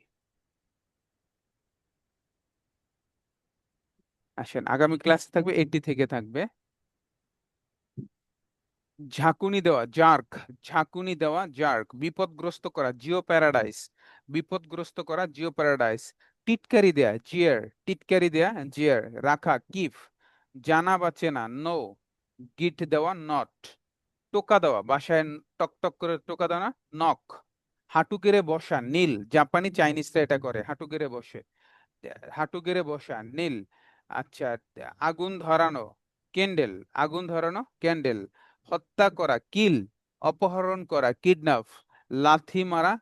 আসেন, আগামী ক্লাসে থাকবে 80 থেকে থাকবে। ঝাঁকুনি দেওয়া, জার্ক, ঝাঁকুনি দেওয়া জার্ক, বিপদগ্রস্ত করা, জিও প্যারাডাইস, বিপদগ্রস্ত করা জিও প্যারাডাইস। টিটকারি দেয়া, জিয়ার, টিটকারি দেয়া জিয়ার। রাখা, কিফ, জানা বা চেনা, নো। গিট দেওয়া, নট। টোকা দেওয়া, বাসায় টক টক করে টোকা দেওয়া না, নক। হাঁটু গেড়ে বসা, নীল, জাপানি চাইনিজরা এটা করে, হাঁটু গেড়ে বসে, হাঁটু গেড়ে বসা নীল। আচ্ছা, আগুন ধরানো ক্যান্ডেল, আগুন ধরানো ক্যান্ডেল, হত্যা করা কিল, অপহরণ করা কিডন্যাপ, লাথি মারা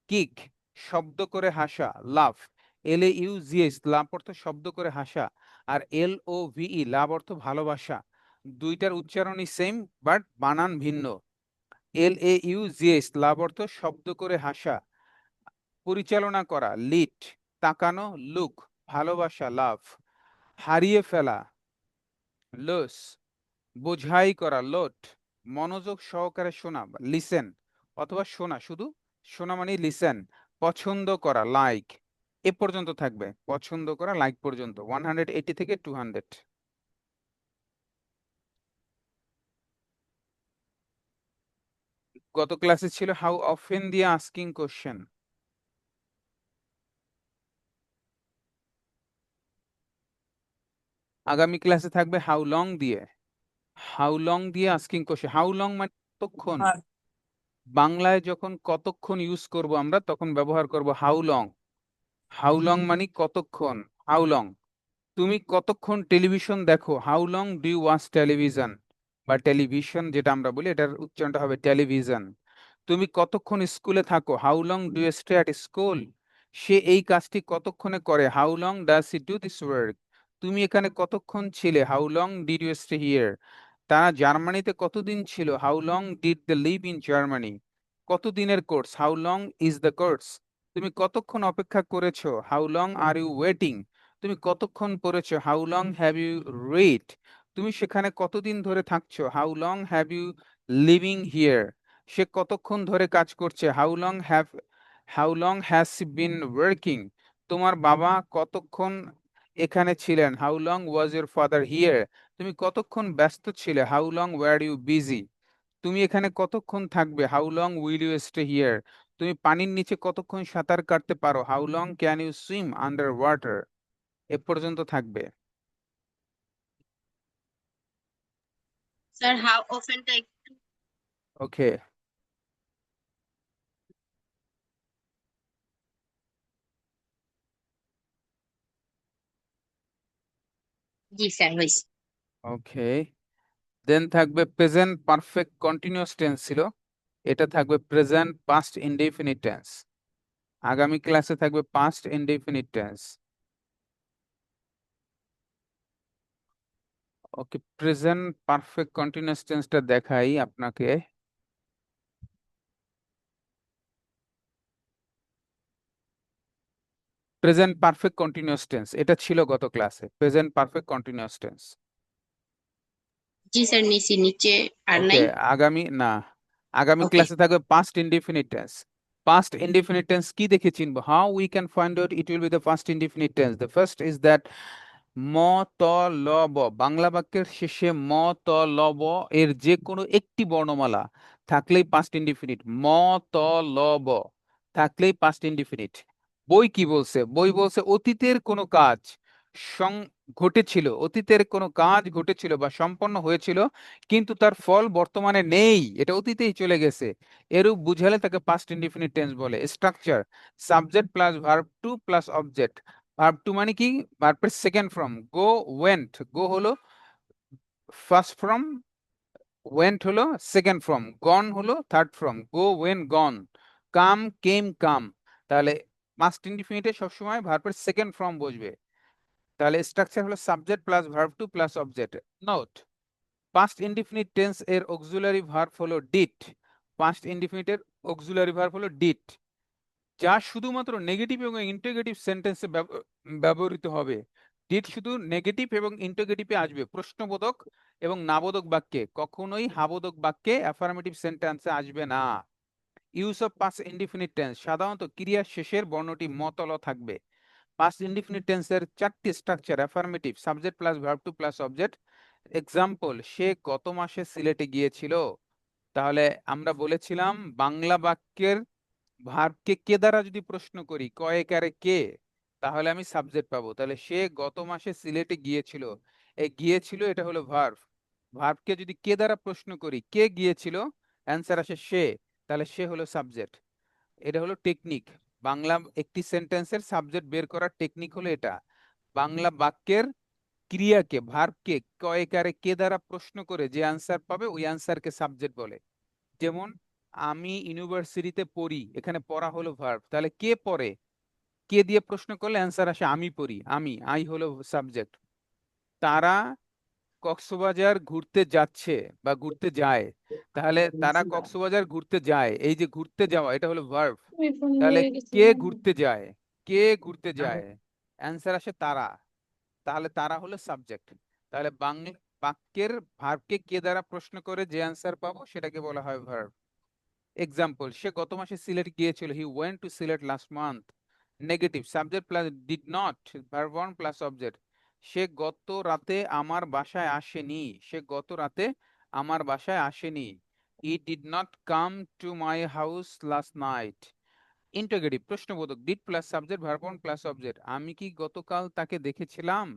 কিক, শব্দ করে হাসা লাফ, LAUGH লাভ অর্থ শব্দ করে হাসা, আর LOVE লাভ অর্থ ভালোবাসা। দুইটার উচ্চারণই সেম বাট বানান ভিন্ন। LAUGH লাভ অর্থ শব্দ করে হাসা, পরিচালনা করা লিড, তাকানো লুক, ভালোবাসা লাভ, হারিয়ে ফেলা লস, বোঝাই করা লোট, মনোযোগ সহকারে শোনা লিসেন অথবা শোনা, শুধু শোনা মানে লিসেন, পছন্দ করা লাইক। এ পর্যন্ত থাকবে, পছন্দ করা লাইক পর্যন্ত 180 থেকে 200। গত ক্লাসে ছিল হাউ অফেন দিয়ে আস্কিং কোশ্চেন। আগামী ক্লাসে থাকবে হাউ লং দিয়ে, হাউ লং দিয়ে আস্কিং কোশ্চেন। হাউ লং মানে কতক্ষণ, বাংলায় যখন কতক্ষণ ইউজ করব আমরা তখন ব্যবহার করব হাউ লং। হাউ লং মানে কতক্ষণ, হাউ লং। তুমি কতক্ষণ টেলিভিশন দেখো, how long do you watch television, বা টেলিভিশন যেটা আমরা বলি এটার উচ্চারণটা হবে টেলিভিশন। তুমি কতক্ষণ স্কুলে থাকো, how long do you stay at school, সে এই কাজটি কতক্ষণে করে, how long does he do this work. তুমি এখানে কতক্ষণ ছিলে, how long did you stay here. তারা জার্মানিতে কতদিন ছিল, how long did they live in Germany. কতদিনের course, how long is the course. তুমি কতক্ষণ অপেক্ষা করেছো, how long are you waiting. তুমি কতক্ষণ পড়েছো, how long have you read. তুমি সেখানে কতদিন ধরে থাকছো, how long have you living here. সে কতক্ষণ ধরে কাজ করছে, how long has she been working. তোমার বাবা কতক্ষণ এখানে ছিলেন, how long was your father here. তুমি কতক্ষণ ব্যস্ত ছিলে, how long were you busy. তুমি এখানে কতক্ষণ থাকবে, how long will you stay here. তুমি পানির নিচে কতক্ষণ সাঁতার কাটতে পারো, how long can you swim under water. এ পর্যন্ত থাকবে। স্যার হাউ অফেনটা একটু ওকে, জি স্যার হয়েছে। ওকে। দেন থাকবে প্রেজেন্ট পারফেক্ট কন্টিনিউয়াস টেন্স ছিল, এটা থাকবে প্রেজেন্ট পাস্ট ইনডেফিনিট টেন্স। আগামী ক্লাসে থাকবে পাস্ট ইনডেফিনিট টেন্স। ওকে, প্রেজেন্ট পারফেক্ট কন্টিনিউয়াস টেন্সটা দেখাই আপনাকে। প্রেজেন্ট পারফেক্ট কন্টিনিউয়াস টেন্স এটা ছিল গত ক্লাসে, প্রেজেন্ট পারফেক্ট কন্টিনিউয়াস টেন্স। জি স্যার নিচে আর ওকে, নাই। আগামী ওকে ক্লাসে থাকবে past indefinite tense. Past indefinite tense কি দেখে চিনবো, how we can find out it will be the first indefinite tense. The first is that ম ত ল ব, বাংলা বাক্যের শেষে ম ত ল ব এর যে কোনো একটি বর্ণমালা থাকলেই পাস্ট ইনডেফিনিট। ম ত ল ব থাকলেই পাস্ট ইনডেফিনিট। বই কি বলছে, বই বলছে অতীতের কোনো কাজ ঘটেছিল, অতীতের কোনো কাজ ঘটেছিল বা সম্পন্ন হয়েছিল কিন্তু তার ফল বর্তমানে নেই, এটা অতীতেই চলে গেছে। এরূপ বুঝালে তাকে পাস্ট ইনডিফিনিট টেন্স বলে। Structure subject plus verb two plus object. Verb two মানে কি, ভার্বের second form. Go went, go হলো ফার্স্ট ফর্ম, ওয়েন্ট হলো সেকেন্ড ফর্ম, গন হলো third form. Go went gone, come came come. তাহলে past ইনডিফিনিটে সবসময় ভার্বের সেকেন্ড ফর্ম বসবে। তাহলে স্ট্রাকচার হলো subject plus verb two plus object. Note, past indefinite tense এর অক্সিলারি ভার্ব হলো ডিড। পাস্ট ইনডিফিনিটের অক্সিলারি ভার্ব হলো ডিড, যা শুধুমাত্র নেগেটিভ এবং ইন্টারোগেটিভ সেন্টেন্সে ব্যবহৃত হবে। ডিড শুধু নেগেটিভ এবং ইন্টারোগেটিভে আসবে, প্রশ্নবোধক এবং নাবোধক বাক্যে, কখনোই হাবোধক বাক্যে অ্যাফার্মেটিভ সেন্টেন্সে আসবে না। Use of past indefinite tense, সাধারণত ক্রিয়ার শেষের বর্ণটি মতল থাকবে। পাস্ট ইনডিফিনিট টেন্সের চারটি structure, affirmative, subject plus verb two plus object. Example, সে গত মাসে সিলেটে গিয়েছিল। তাহলে আমরা বলেছিলাম বাংলা বাক্যের ভার্বকে কে দ্বারা যদি প্রশ্ন করি, কয়েকারে কে, তাহলে আমি সাবজেক্ট পাবো। তাহলে সে গত মাসে সিলেটে গিয়েছিল, এই গিয়েছিল এটা হলো ভার্ব। ভার্বকে যদি কে দ্বারা প্রশ্ন করি, কে গিয়েছিল, অ্যান্সার আসে সে, তাহলে সে হলো সাবজেক্ট। এটা হলো টেকনিক, বাংলা একটি সেন্টেন্সের সাবজেক্ট বের করার টেকনিক হলো এটা। বাংলা বাক্যের ক্রিয়াকে ভার্বকে কয়কারে কে দ্বারা প্রশ্ন করে যে আনসার পাবে ওই আনসারকে সাবজেক্ট বলে। যেমন আমি ইউনিভার্সিটিতে পড়ি, এখানে পড়া হলো ভার্ব, তাহলে কে পড়ে, কে দিয়ে প্রশ্ন করলে অ্যান্সার আসে আমি পড়ি, আমি, আই হলো সাবজেক্ট। তারা কক্সবাজার ঘুরতে যাচ্ছে বা ঘুরতে যায়, তাহলে তারা কক্সবাজার ঘুরতে যায়, এই যে ঘুরতে যাওয়া এটা হলো ভার্ব। তাহলে কে ঘুরতে যায়, কে ঘুরতে যায়, অ্যান্সার আসে তারা, তাহলে তারা হলো সাবজেক্ট। তাহলে বাক্যের ভার্বকে কে দ্বারা প্রশ্ন করে যে অ্যান্সার পাবো সেটাকে বলা হয় ভার্ব। এক্সাম্পল, সে গত মাসে সিলেট গিয়েছিল, he went to Sylhet last month. Negative, subject plus did not, verb one plus object. সে গত রাতে আমার বাসায় আসেনি, সে গত রাতে আমার বাসায় আসেনি। He did not come to my house last night. Interrogative, প্রশ্নবোধক, did plus subject, verb one plus object. আমি কি গতকাল তাকে দেখেছিলাম,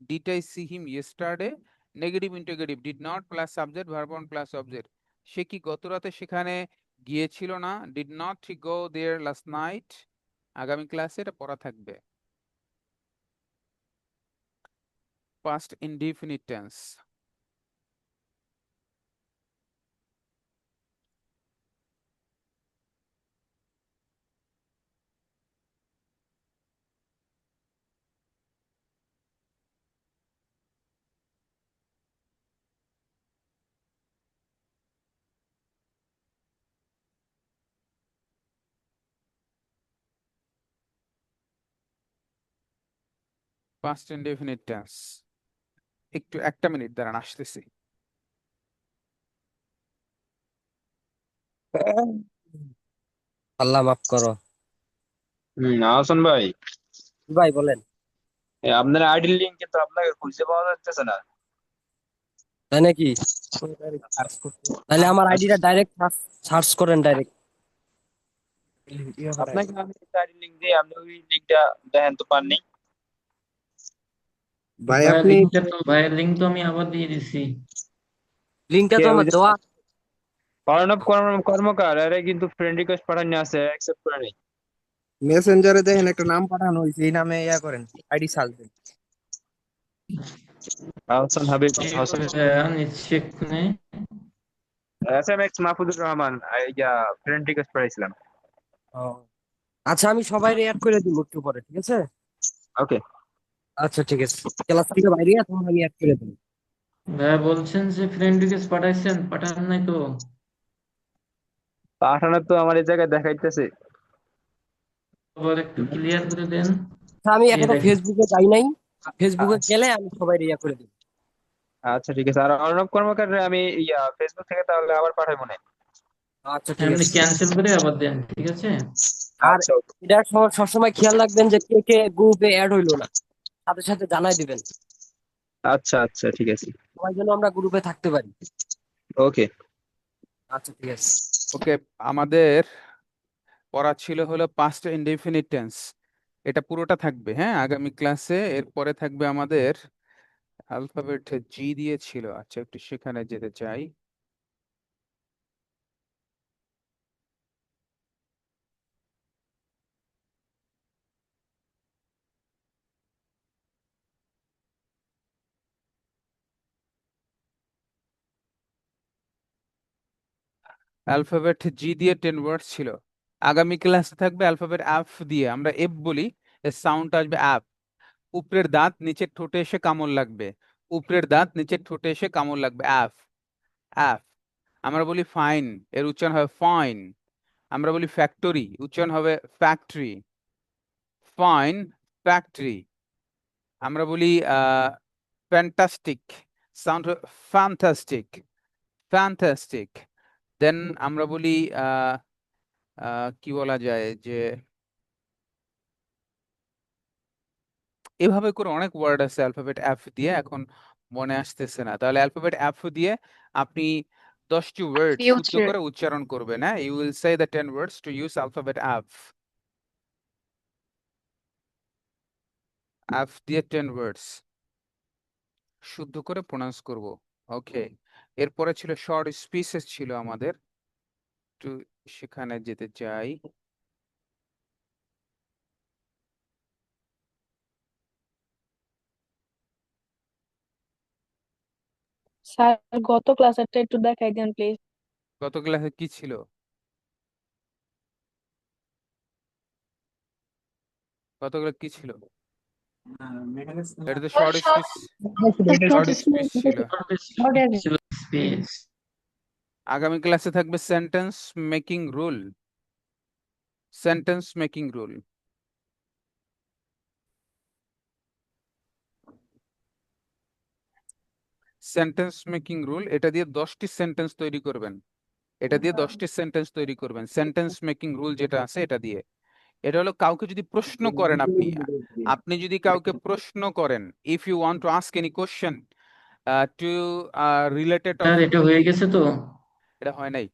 did I see him yesterday. Negative interrogative, did not plus subject, verb one plus object. সে কি গত রাতে সেখানে গিয়েছিল না, did not he go there last night. আগামী ক্লাসে এটা পড়া থাকবে। Past indefinite tense, past indefinite tense. একটু একটা মিনিট দাঁড়ান, আসতেছি। আল্লাহ মাফ করো। আহসান ভাই, ভাই বলেন। আপনার আইডির লিঙ্ক কিন্তু আপনাকে খুঁজে পাওয়া যাচ্ছে না। তাই নাকি? তাহলে আমার আইডিটা ডাইরেক্ট সার্চ করেন ডাইরেক্ট। আপনাকে আমি আইডির লিঙ্ক দিই, আপনি ওই লিঙ্কটা দেখেন তো পাননি। ভাই আপনি ভাইয়ের লিঙ্ক তো আমি আবার দিয়ে দিছি। লিঙ্কটা কে তো ওই আমার যে দেওয়া। অর্ণব কর্মকার, এরা কিন্তু ফ্রেন্ড রিকোয়েস্ট পাঠানো আছে, অ্যাকসেপ্ট করে নেই। মেসেঞ্জারে দেখেন একটা নাম পাঠানো হয়েছে, এই নামে ইয়া করেন, আইডি সার্চ দেন। আহসান হাবিব হাসান, নিচ্ছি এক্ষুনি। এসএমএক্স মাহফুজুর রহমান, ইয়া ফ্রেন্ড রিকোয়েস্ট পাঠাইছিলাম। আচ্ছা, আমি সবাই অ্যাড করে দিব একটু পরে, ঠিক আছে? ওকে, আচ্ছা ঠিক আছে, ক্লাস থেকে বাইরে তখন আমি অ্যাড করে দেবো। ভাইয়া বলছেন যে ফ্রেন্ড রিকোয়েস্ট পাঠাইছেন, পাঠান নাই তো? পাঠানো তো আমার এই জায়গায় দেখাইতেছে। আবার একটু ক্লিয়ার করে দেন। আচ্ছা, আমি এই এখনো দেখেন। ফেসবুকে যাই নাই, ফেসবুকে গেলে আমি সবাই ইয়া করে দেবো। আচ্ছা ঠিক আছে, আর অর্ণব কর্মকার আমি ইয়া ফেসবুক থেকে তাহলে আবার পাঠাই মনে। আচ্ছা ঠিক আপনি আছে। ক্যান্সেল করে আবার দেন, ঠিক আছে? আর আচ্ছা এটা সবসময় খেয়াল রাখবেন যে কে কে গ্রুপে অ্যাড হইলো না, সাথে সাথে জানাই দিবেন, আচ্ছা আচ্ছা ঠিক আছে, সবাই যেন আমরা গ্রুপে থাকতে পারি। ওকে। আচ্ছা ঠিক আছে। ওকে, আমাদের পড়া ছিল হলো পাস্ট ইনডিফিনিট টেন্স, এটা পুরোটা থাকবে হ্যাঁ আগামী ক্লাসে। এরপরে থাকবে আমাদের অ্যালফাবেট জি দিয়েছিল, আচ্ছা একটু সেখানে যেতে চাই। অ্যালফাবেট জি দিয়ে 10 ওয়ার্ডস ছিল। আগামী ক্লাসে থাকবে অ্যালফাবেট এফ দিয়ে, আমরা এফ বলি, এর সাউন্ড আসবে অ্যাপ। উপরের দাঁত নিচের ঠোঁটে এসে কামড় লাগবে, উপরের দাঁত নিচের ঠোঁটে এসে কামড় লাগবে, অ্যাপ অ্যাপ। আমরা বলি ফাইন, এর উচ্চারণ হবে ফাইন। আমরা বলি ফ্যাক্টরি, উচ্চারণ হবে ফ্যাক্টরি, ফাইন ফ্যাক্টরি। আমরা বলি ফ্যান্টাস্টিক, সাউন্ড ফ্যান্টাস্টিক, ফ্যান্টাস্টিক। দেন আমরা বলি আহ কি বলা যায় যে এভাবে করে অনেক ওয়ার্ড আছে অ্যালফাবেট এফ দিয়ে, এখন মনে আসতেছে না। তাহলে অ্যালফাবেট এফ দিয়ে আপনি 10টি ওয়ার্ড শুদ্ধ Future. করে উচ্চারণ করবেন, হ্যাঁ you will say the 10 words to use alphabet F. F দিয়ে 10 ওয়ার্ডস শুদ্ধ করে প্রোনাউন্স করব। ওকে, এরপরে ছিল শর্ট স্পিচেস ছিল আমাদের, একটু সেখানে যেতে চাই। স্যার গত ক্লাসেরটা একটু দেখাই দেন প্লিজ। গত ক্লাসে কি ছিল? গত ক্লাস কি ছিল? এটা তো শর্ট স্পিচ, শর্ট স্পিচ ছিল। স্পেস আগামী ক্লাসে থাকবে sentence making rule. Sentence making rule. Sentence making rule, এটা দিয়ে 10টি সেন্টেন্স তৈরি করবেন। এটা দিয়ে 10টি সেন্টেন্স তৈরি করবেন সেন্টেন্স মেকিং রুল যেটা আছে এটা দিয়ে। এটা হলো কাউকে যদি প্রশ্ন করেন, আপনি আপনি যদি কাউকে প্রশ্ন করেন, if you want to ask any question to related of, sir এটা হয়ে গেছে তো? এটা হয় নাই।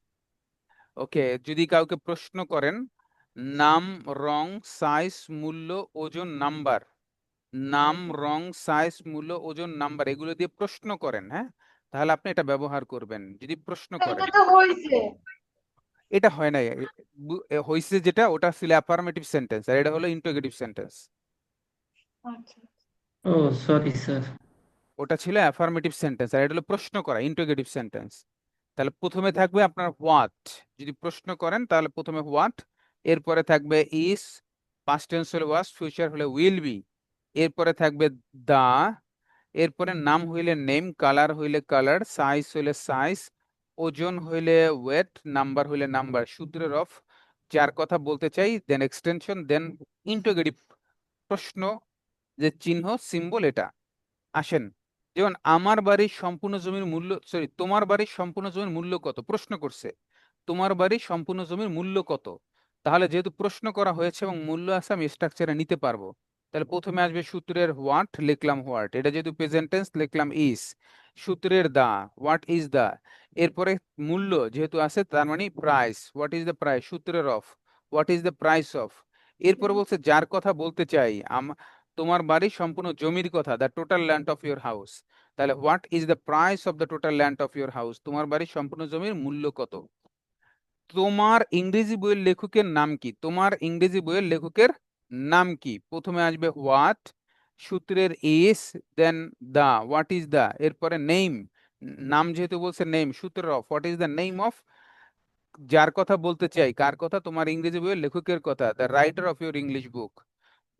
ওকে, যদি কাউকে প্রশ্ন করেন নাম, রং, সাইজ, মূল্য, ওজন, নাম্বার, নাম, রং, সাইজ, মূল্য, ওজন, নাম্বার, এগুলো দিয়ে প্রশ্ন করেন, হ্যাঁ, তাহলে আপনি এটা ব্যবহার করবেন যদি প্রশ্ন করেন। এটা হয় নাই, হইছে যেটা ওটা ছিল অ্যাফার্মেটিভ সেন্টেন্স, আর এটা হলো ইন্টারোগেটিভ সেন্টেন্স। ও সরি স্যার। ওটা ছিল অ্যাফার্মেটিভ সেন্টেন্স, আর এটা হলো প্রশ্ন করা, ইন্টারোগেটিভ সেন্টেন্স। তাহলে প্রথমে থাকবে আপনার হোয়াট, যদি প্রশ্ন করেন তাহলে প্রথমে হোয়াট, এরপরে থাকবে ইজ, পাস্ট টেন্স হলে ওয়াজ, ফিউচার হলে উইল বি, এরপরে থাকবে দা, এরপরে নাম হইলে নেম, কালার হইলে কালার, সাইজ হইলে সাইজ, ওজন হইলে ওয়েট, নাম্বার হইলে নাম্বার। সূত্রের অফ, যার কথা বলতে চাই, দেন এক্সটেনশন, দেন ইন্টারোগেটিভ প্রশ্ন যে চিহ্ন, সিম্বল, এটা। আসেন, যেমন আমার বাড়ির সম্পূর্ণ জমির মূল্য, সরি, তোমার বাড়ির সম্পূর্ণ জমির মূল্য কত, প্রশ্ন করছে, তোমার বাড়ির সম্পূর্ণ জমির মূল্য কত। তাহলে যেহেতু প্রশ্ন করা হয়েছে এবং মূল্য আছে, আমি স্ট্রাকচারে নিতে পারবো। তাহলে প্রথমে আসবে সূত্রের হোয়াট, লিখলাম হোয়াট, এটা যেহেতু প্রেজেন্ট টেন্স লিখলাম ইজ। সূত্রের দা, হোয়াট ইজ দা, এরপরে মূল্য যেহেতু আছে তার মানে price, what is the price. সূত্রের of, what is the price of. এরপরে বলছে যার কথা বলতে চাই, তোমার বাড়ির সম্পূর্ণ জমির কথা, the total land of your house. তাহলে what is the price of the total land of your house, তোমার বাড়ির সম্পূর্ণ জমির মূল্য কত। তোমার ইংরেজি বইয়ের লেখকের নাম কি, তোমার ইংরেজি বইয়ের লেখকের নাম কি। প্রথমে আসবে হোয়াট, সূত্রের is, then the, what is the, এরপরে নেম, নাম যেহেতু বলছে নেম, সূত্রের of, what is the name of, যার কথা বলতে চাই, কার কথা, তোমার ইংরেজি বইয়ের লেখকের কথা, the writer of your English book.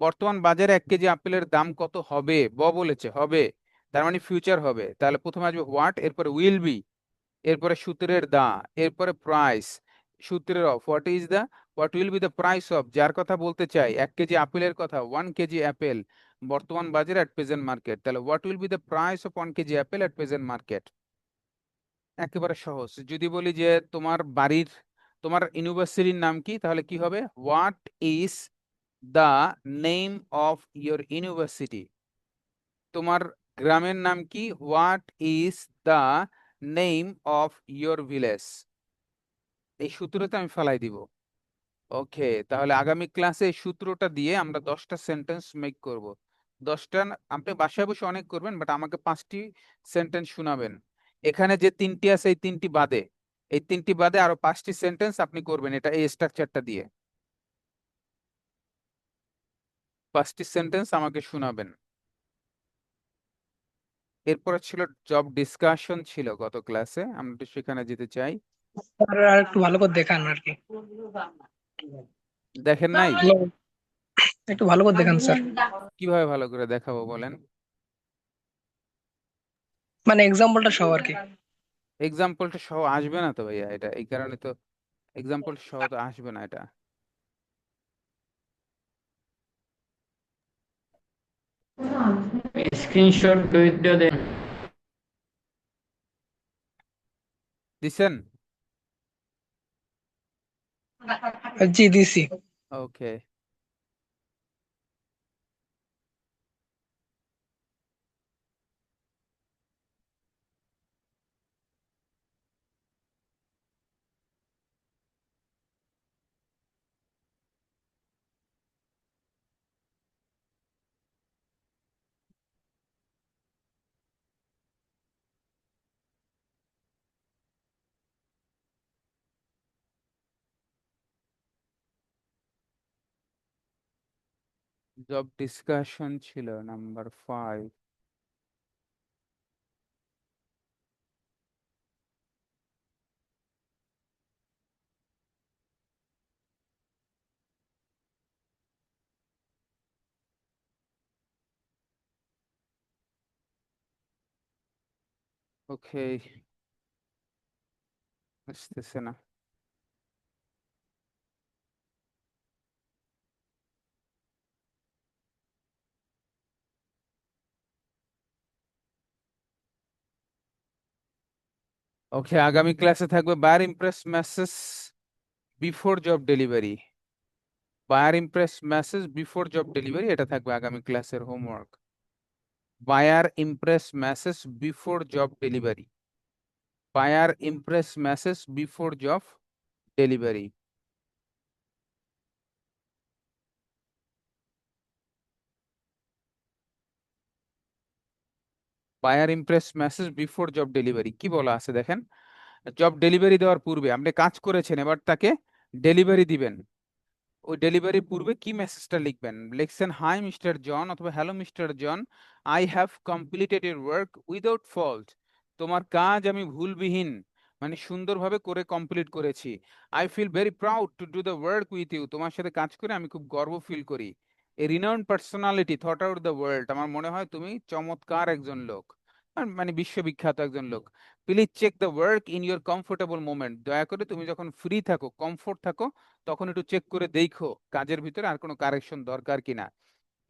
বর্তমান বাজারে 1 কেজি আপেলের দাম কত হবে, বলেছে হবে, তার মানে ফিউচার হবে। তাহলে প্রথমে আসবে হোয়াট, এরপরে উইল বি, এরপরে সূত্রের দা, এরপরে প্রাইস, সূত্রের of, what is the, what will be the price of, যার কথা বলতে চাই, 1 কেজি আপেলের কথা, 1 কেজি অ্যাপেল বর্তমান বাজারে অ্যাট প্রেজেন্ট মার্কেট। তাহলে what will be the price of 1 KG Apple at present market. একেবারে সহজ। যদি বলি যে তোমার বাড়ির, তোমার ইউনিভার্সিটির নাম কি, তাহলে কি হবে, what is the name of your university. তোমার গ্রামের নাম কি, what is the name of your village. এই সূত্রটা আমি ফেলাই দিব। ওকে, তাহলে আগামী ক্লাসে এই সূত্রটা দিয়ে আমরা 10টা সেন্টেন্স মেক করব। 10টা আপনি বাসায় বসে অনেক করবেন, বাট আমাকে 5টি সেন্টেন্স শোনাবেন। এখানে যে 3টি আছে এই 3টি বাদে, এই 3টি বাদে আরো 5টি সেন্টেন্স আপনি করবেন, এটা এই স্ট্রাকচারটা দিয়ে 5টি সেন্টেন্স আমাকে শোনাবেন। এরপরে ছিল জব ডিসকাশন, ছিল গত ক্লাসে, আমরা একটু সেখানে যেতে চাই। স্যার আর একটু ভালো করে দেখান আর কি। দেখেন নাই? একটু ভালো করে দেখান স্যার। কিভাবে ভালো করে দেখাবো বলেন? মানে এক্সাম্পলটা সহ আর কি। এক্সাম্পলটা সহ আসবে না তো ভাইয়া, এটা এই কারণে তো এক্সাম্পল সহ তো আসবে না এটা। স্ক্রিনশট করে দেন। দিছেন? জি দিছি। ওকে, জব ডিসকাশন ছিল নাম্বার 5। ওকে, আসতেছে না। ওকে, আগামী ক্লাসে থাকবে buyer impress message before job delivery. Buyer impress message before job delivery, এটা থাকবে আগামী ক্লাসের homework. Buyer impress message before job delivery. Buyer impress message before job delivery. Buyer impress message before job delivery কি বলা আছে দেখেন, job delivery দেওয়ার পূর্বে আপনি কাজ করেছেন, এবার তাকে ডেলিভারি দিবেন। ওই ডেলিভারি পূর্বে কি মেসেজটা লিখবেন? লিখছেন, হাই মিস্টার জন অথবা hello mister John, I have completed your work without fault. তোমার কাজ আমি ভুলবিহীন মানে সুন্দরভাবে করে কমপ্লিট করেছি। I feel very proud to do the work with you. তোমার সাথে কাজ করে আমি খুব গর্ব ফিল করি। A renowned personality thought out the world. আমার মনে হয় তুমি চমৎকার একজন লোক, মানে বিশ্ববিখ্যাত একজন লোক। Please check the work in your comfortable moment. দয়া করে তুমি যখন ফ্রি থাকো, কমফোর্ট থাকো, তখন একটু চেক করে দেখো কাজের ভিতরে আর কোনো কারেকশন দরকার কিনা।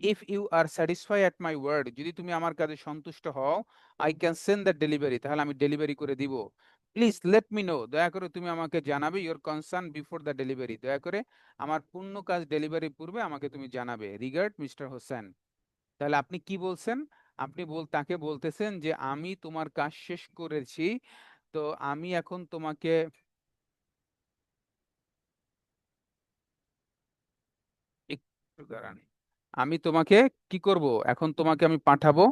If you are satisfy at my word, যদি তুমি আমার কাজে সন্তুষ্ট হও, I can send the delivery, তাহলে আমি ডেলিভারি করে দিব। প্লিজ লেট মি নো, দয়া করে তুমি আমাকে জানাবে, your concern before the delivery, দয়া করে আমার পূর্ণ কাজ ডেলিভারি পূর্বে আমাকে তুমি জানাবে। Regard mister Hossain. তাহলে আপনি কি বলছেন? আপনি তাকে বলতেছেন যে আমি তোমার কাজ শেষ করেছি, তো আমি এখন তোমাকে একটু দাঁড়ান, আমি তোমাকে কি করব, এখন তোমাকে আমি পাঠাবো,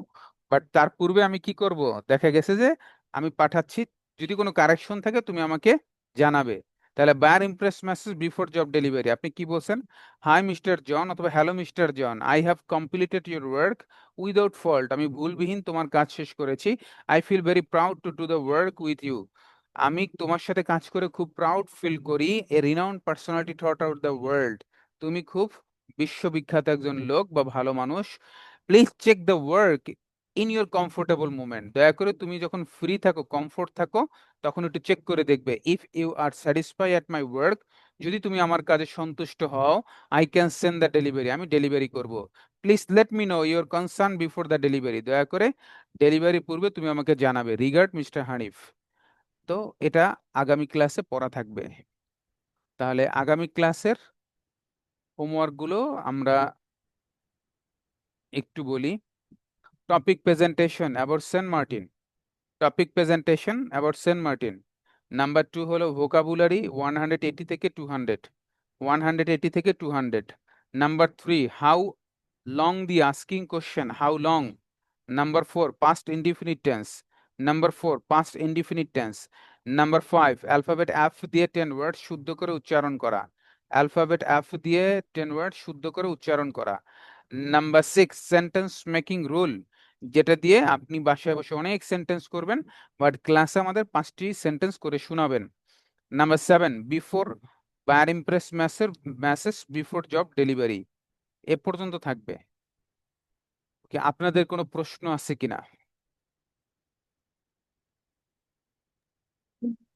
বাট তার পূর্বে আমি কি করব, দেখা গেছে যে আমি পাঠাচ্ছি, যদি কোনো কারেকশন থাকে তুমি আমাকে জানাবে। তাহলে buyer impress message before job delivery আপনি কি বলছেন, হাই মিস্টার জন অথবা hello mister John, I have completed your work without fault. আমি ভুলবিহীন তোমার কাজ শেষ করেছি। I feel very proud to do the work with you. আমি তোমার সাথে কাজ করে খুব প্রাউড ফিল করি। A renowned personality thought out the world. তুমি খুব বিশ্ববিখ্যাত একজন লোক বা ভালো মানুষ। Please check the work in your comfortable moment. দয়া করে তুমি যখন ফ্রি থাকো, কমফোর্ট থাকো, তখন একটু চেক করে দেখবে। If you are satisfy at my work, যদি তুমি আমার কাজে সন্তুষ্ট হও, I can send the delivery, আমি ডেলিভারি করব। Please let me know your concern before the delivery, দয়া করে ডেলিভারি পূর্বে তুমি আমাকে জানাবে। Regard mister Hanif. তো এটা আগামী ক্লাসে পড়া থাকবে। তাহলে আগামী ক্লাসের হোমওয়ার্কগুলো আমরা একটু বলি। Topic presentation about Saint Martin. Topic presentation about Saint Martin. Number 2 হলো ভোকাবুলারি 180 থেকে 200, 180 থেকে 200। Number 3, how long the asking question, how long. Number 4, past indefinite tense. Number 4, past indefinite tense. Number 5, alphabet F দিয়ে 10 word শুদ্ধ করে উচ্চারণ করা। Alphabet F দিয়ে 10 word শুদ্ধ করে উচ্চারণ করা। নাম্বার 6, সেন্টেন্স মেকিং রুল, যেটা দিয়ে আপনি বাসায় বসে অনেক সেন্টেন্স করবেন, বাট ক্লাসে আমাদের 5টি সেন্টেন্স করে শোনাবেন। Number 7, before buyer impress message before job delivery. এ পর্যন্ত থাকবে। কি আপনাদের কোনো প্রশ্ন আছে কিনা?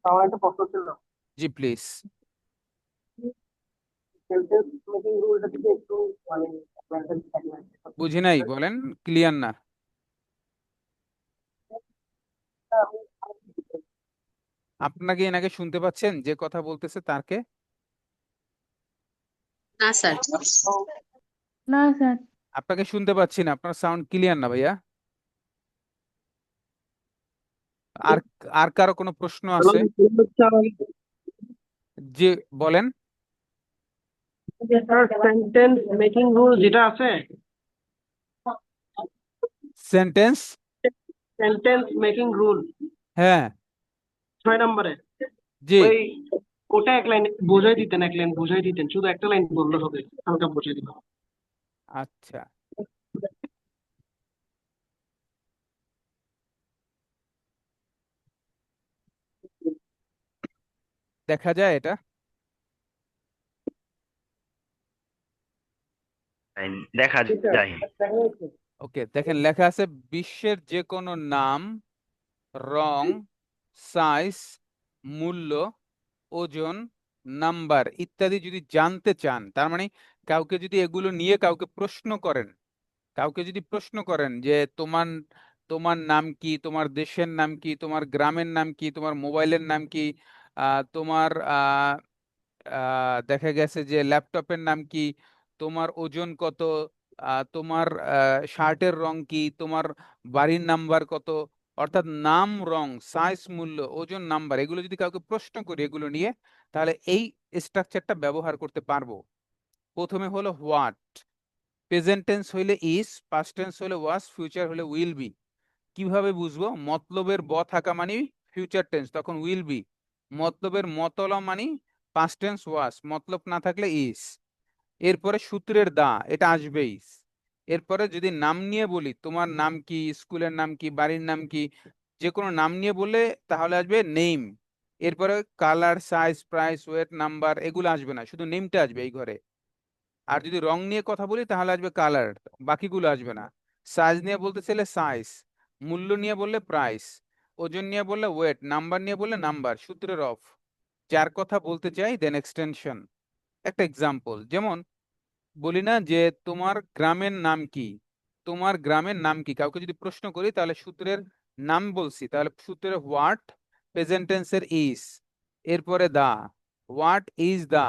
আমার একটা প্রশ্ন ছিল, জি প্লিজ। সেন্টেন্স মেকিং রুলটা থেকে একটু মানে আপনাদের থাকবেন। বুঝি নাই, বলেন, ক্লিয়ার না। আপনাকে এনাকে শুনতে পাচ্ছেন যে কথা বলতেছে তারকে? না স্যার। না স্যার। আপনাকে শুনতে পাচ্ছি না, আপনার সাউন্ড ক্লিয়ার না ভাইয়া। আর আর কারো কোনো প্রশ্ন আছে? যে বলেন। সেন্টেন্স মেকিং রুল যেটা আছে, সেন্টেন্স সেন্টেন্স মেকিং রুল হ্যাঁ 6 নম্বরে, জি ওই ওটা এক লাইন বোঝাই দিতেন, এক লাইন বোঝাই দিতেন, শুধু একটা লাইন বললে হবে, হালকা বোঝাই দিবেন। আচ্ছা, দেখা যায় এটা? দেখা যায়। ওকে, দেখেন লেখা আছে বিশ্বের যে কোনো নাম রং, সাইজ, মূল্য, ওজন, নাম্বার ইত্যাদি যদি জানতে চান, তার মানে কাউকে যদি এগুলো নিয়ে কাউকে প্রশ্ন করেন, যে তোমার তোমার নাম কি, তোমার দেশের নাম কি, তোমার গ্রামের নাম কি, তোমার মোবাইলের নাম কি, তোমার দেখা গেছে যে ল্যাপটপের নাম কি, তোমার ওজন কত, তোমার শার্টের রং কি, তোমার বাড়ির নাম্বার কত, অর্থাৎ নাম, রং, সাইজ, মূল্য, ওজন, নাম্বার এগুলো যদি কাউকে প্রশ্ন করি এগুলো নিয়ে, তাহলে এই স্ট্রাকচারটা ব্যবহার করতে পারবো। প্রথমে হলো হোয়াট, প্রেজেন্ট টেন্স হইলে ইজ, পাস্ট টেন্স হলে ওয়াজ, ফিউচার হলে উইল বি। কিভাবে বুঝবো? মতলবের ব থাকা মানে ফিউচার টেন্স, তখন উইল বি। মতলবের মতলা মানে পাস্ট টেন্স ওয়াজ, মতলব না থাকলে ইজ। এরপরে সূত্রের দা, এটা আসবেই। এরপরে যদি নাম নিয়ে বলি, তোমার নাম কি, স্কুলের নাম কি, বাড়ির নাম কি, যে কোনো নাম নিয়ে বললে তাহলে আসবে নেম। এরপরে colour, size, price, weight, number এগুলো আসবে না, শুধু নেমটা আসবে এই ঘরে। আর যদি রং নিয়ে কথা বলি তাহলে আসবে কালার, বাকিগুলো আসবে না। সাইজ নিয়ে বলতে চাইলে সাইজ, মূল্য নিয়ে বললে প্রাইস, ওজন নিয়ে বললে ওয়েট, নাম্বার নিয়ে বললে নাম্বার। সূত্রের অফ, যার কথা বলতে চাই দেন এক্সটেনশন। একটা এক্সাম্পল, যেমন বলি না যে তোমার গ্রামের নাম কি, তোমার গ্রামের নাম কি, কাউকে যদি প্রশ্ন করি তাহলে সূত্রের নাম বলছি, তাহলে সূত্রের হোয়াট, প্রেজেন্ট টেন্সের ইজ, এরপরে দা, হোয়াট ইজ দা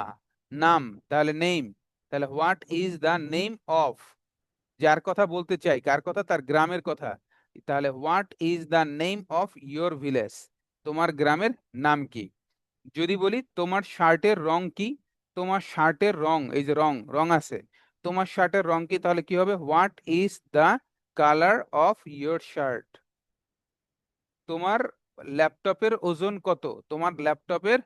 নাম, তাহলে নেম, তাহলে what is the name of, যার কথা বলতে চাই, কার কথা? তার গ্রামের কথা, তাহলে what is the name of your village, তোমার গ্রামের নাম কি। যদি বলি তোমার শার্টের রং কি, তোমার শার্টের রং, এই যে রং, রং আছে, তোমার শার্টের রং কি, তাহলে কি হবে? What is the colour of your shirt. তোমার ল্যাপটপের ওজন কত, তোমার ল্যাপটপের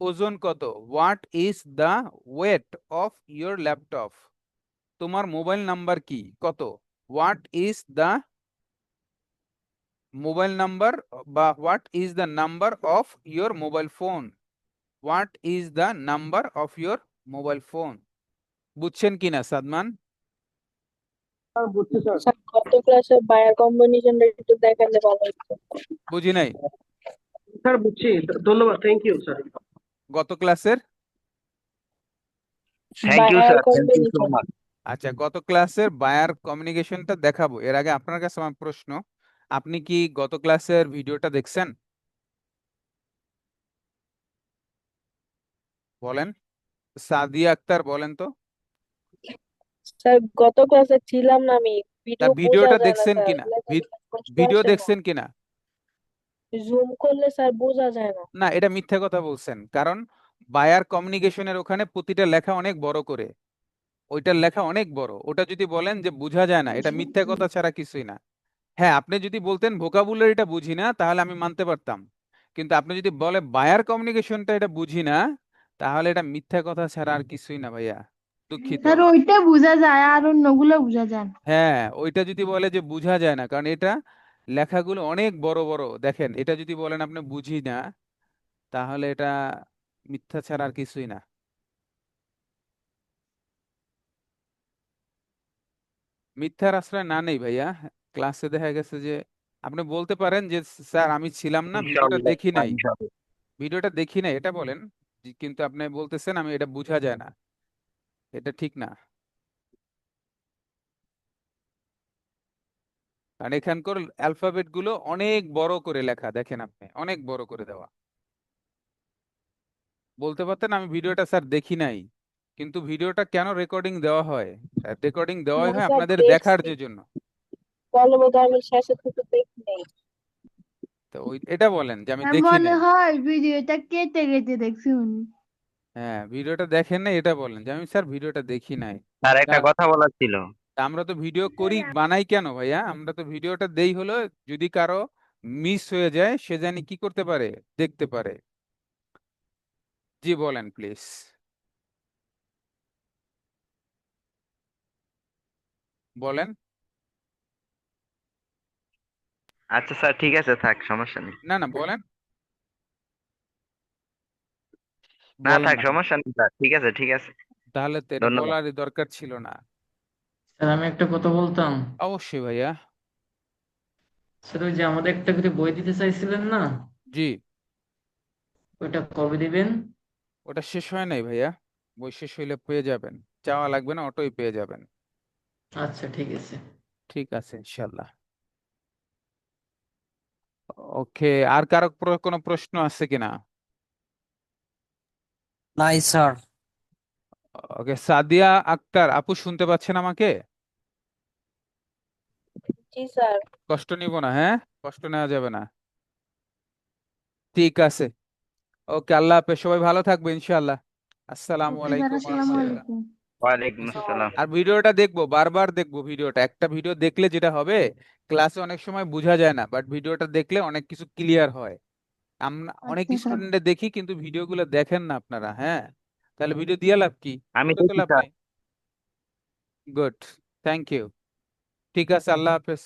ওজন কত? What is the weight of your laptop. তোমার মোবাইল নাম্বার কি, কত? What is the mobile number, বা what is the number of your mobile phone, what is the number of your mobile phone. বুঝছেন কিনা সাদমান? বুঝছি স্যার। স্যার গত ক্লাসে buyer কম্বিনেশনটা একটু দেখালে ভালো হতো। বুঝি নাই। স্যার বুঝছি, ধন্যবাদ, থ্যাংক ইউ স্যার। গত ক্লাসের thank you buyer sir, thank you so combination much. আচ্ছা, গত ক্লাসের বায়ার কমিউনিকেশনটা দেখাবো। এর আগে আপনার কাছে আমার প্রশ্ন, আপনি কি গত ক্লাসের ভিডিওটা দেখছেন? বলেন, সাদিয়া আক্তার বলেন তো। স্যার গত ক্লাসে ছিলাম না আমি, তা ভিডিও বোঝা ভিডিওটা যায় না দেখছেন স্যার, কিনা? স্পষ্ট ভিডিও আসে না, দেখছেন কিনা? জুম করলে স্যার বোঝা যায় না। না, এটা মিথ্যা কথা বলছেন, কারণ বায়ার কমিউনিকেশনের ওখানে প্রতিটা লেখা অনেক বড় করে, ওইটার লেখা অনেক বড়, ওটা যদি বলেন যে বোঝা যায় না, এটা মিথ্যা কথা ছাড়া কিছুই না। হ্যাঁ, আপনি যদি বলতেন ভোকাবুলারিটা বুঝি না তাহলে আমি মানতে পারতাম, কিন্তু আপনি যদি বলে বায়ার কমিউনিকেশনটা এটা বুঝি না, তাহলে এটা মিথ্যা কথা ছাড়া আর কিছুই না ভাইয়া, দুঃখিত। স্যার ওইটা বোঝা যায় আর অন্যগুলো বোঝা যায় না। হ্যাঁ, ওইটা যদি বলে যে বোঝা যায় না, কারণ এটা লেখাগুলো অনেক বড় বড়, দেখেন এটা যদি বলেন আপনি বুঝি না, তাহলে এটা মিথ্যা ছাড়া আর কিছুই না। মিথ্যার আশ্রয় না নেই ভাইয়া। ক্লাসে দেখা গেছে যে আপনি বলতে পারেন যে স্যার আমি ছিলাম না, ভিডিওটা ইনশাআল্লাহ দেখি নাই, ইনশাআল্লাহ। ভিডিওটা দেখি নাই এটা বলেন, কিন্তু আপনি বলতেছেন আমি এটা বোঝা যায় না, এটা ঠিক না। কারণ এখানকার অ্যালফাবেট গুলো অনেক বড় করে লেখা, দেখেন আপনি অনেক বড় করে দেওয়া। বলতে পারতেন আমি ভিডিওটা স্যার দেখি নাই, কিন্তু ভিডিওটা কেন রেকর্ডিং দেওয়া হয়? রেকর্ডিং দেওয়াই না হয় স্যার আপনাদের দেখার দেখছি, জন্য। বলবো তো আমি শেষে থেকে দেখি নাই। তো ওই এটা বলেন যে আমি আর দেখি মনে নাই। হয় ভিডিওটা কেটে কেটে দেখছি উনি। হ্যাঁ, ভিডিওটা দেখেন না এটা বলেন যে আমি স্যার ভিডিওটা দেখি নাই। স্যার তা একটা কথা বলার ছিল। তা আমরা তো ভিডিও করি, বানাই কেন ভাইয়া? আমরা তো ভিডিওটা দেই হলো যদি কারো মিস হয়ে যায় সে জানি কি করতে পারে, দেখতে পারে। জি বলেন প্লিজ। বলেন। আচ্ছা স্যার, ঠিক আছে, থাক, সমস্যা নেই। না না, বলেন। না বলেন থাক, না, সমস্যা নেই স্যার, ঠিক আছে ঠিক আছে। তাহলে তো এটা ধন্যবাদ। বলারই দরকার ছিল না। স্যার আমি একটা কথা বলতাম। অবশ্যই ভাইয়া। স্যার ওই যে আমাদের একটা করে বই দিতে চাইছিলেন না, জি, ওইটা কবে দিবেন? ওটা শেষ হয় নাই ভাইয়া, বই শেষ হইলে পেয়ে যাবেন, চাওয়া লাগবে না, অটোই পেয়ে যাবেন। আচ্ছা ঠিক আছে। ঠিক আছে ইনশাল্লাহ। ওকে, আর কারো কোনো প্রশ্ন আছে কিনা? নাই স্যার। ওকে, সাদিয়া আক্তার আপু শুনতে পাচ্ছেন আমাকে? জি স্যার। কষ্ট নিব না, হ্যাঁ, কষ্ট নেওয়া যাবে না। ঠিক আছে, ওকে, আল্লাহ হাফেজ, সবাই ভালো থাকবে ইনশাআল্লাহ। আসসালামু ওকে স্যার, আলাইকুম আসসালামু রহমতুল্লাহ। আলাইকুম। ওয়ালাইকুম আসসালাম। আর ভিডিওটা দেখবো, বারবার দেখবো ভিডিওটা, একটা ভিডিও দেখলে যেটা হবে, ক্লাসে অনেক সময় বোঝা যায় না, বাট ভিডিওটা দেখলে অনেক কিছু ক্লিয়ার হয়। আমরা অনেক আচ্ছা স্যার। স্টুডেন্টে দেখি কিন্তু ভিডিওগুলো দেখেন না আপনারা, হ্যাঁ, তাহলে ভিডিও দিয়ে লাভ কি? আমি দেখে তো দেখি লাভ স্যার। নেই। Good, thank you. ঠিক আছে, আল্লাহ হাফেজ।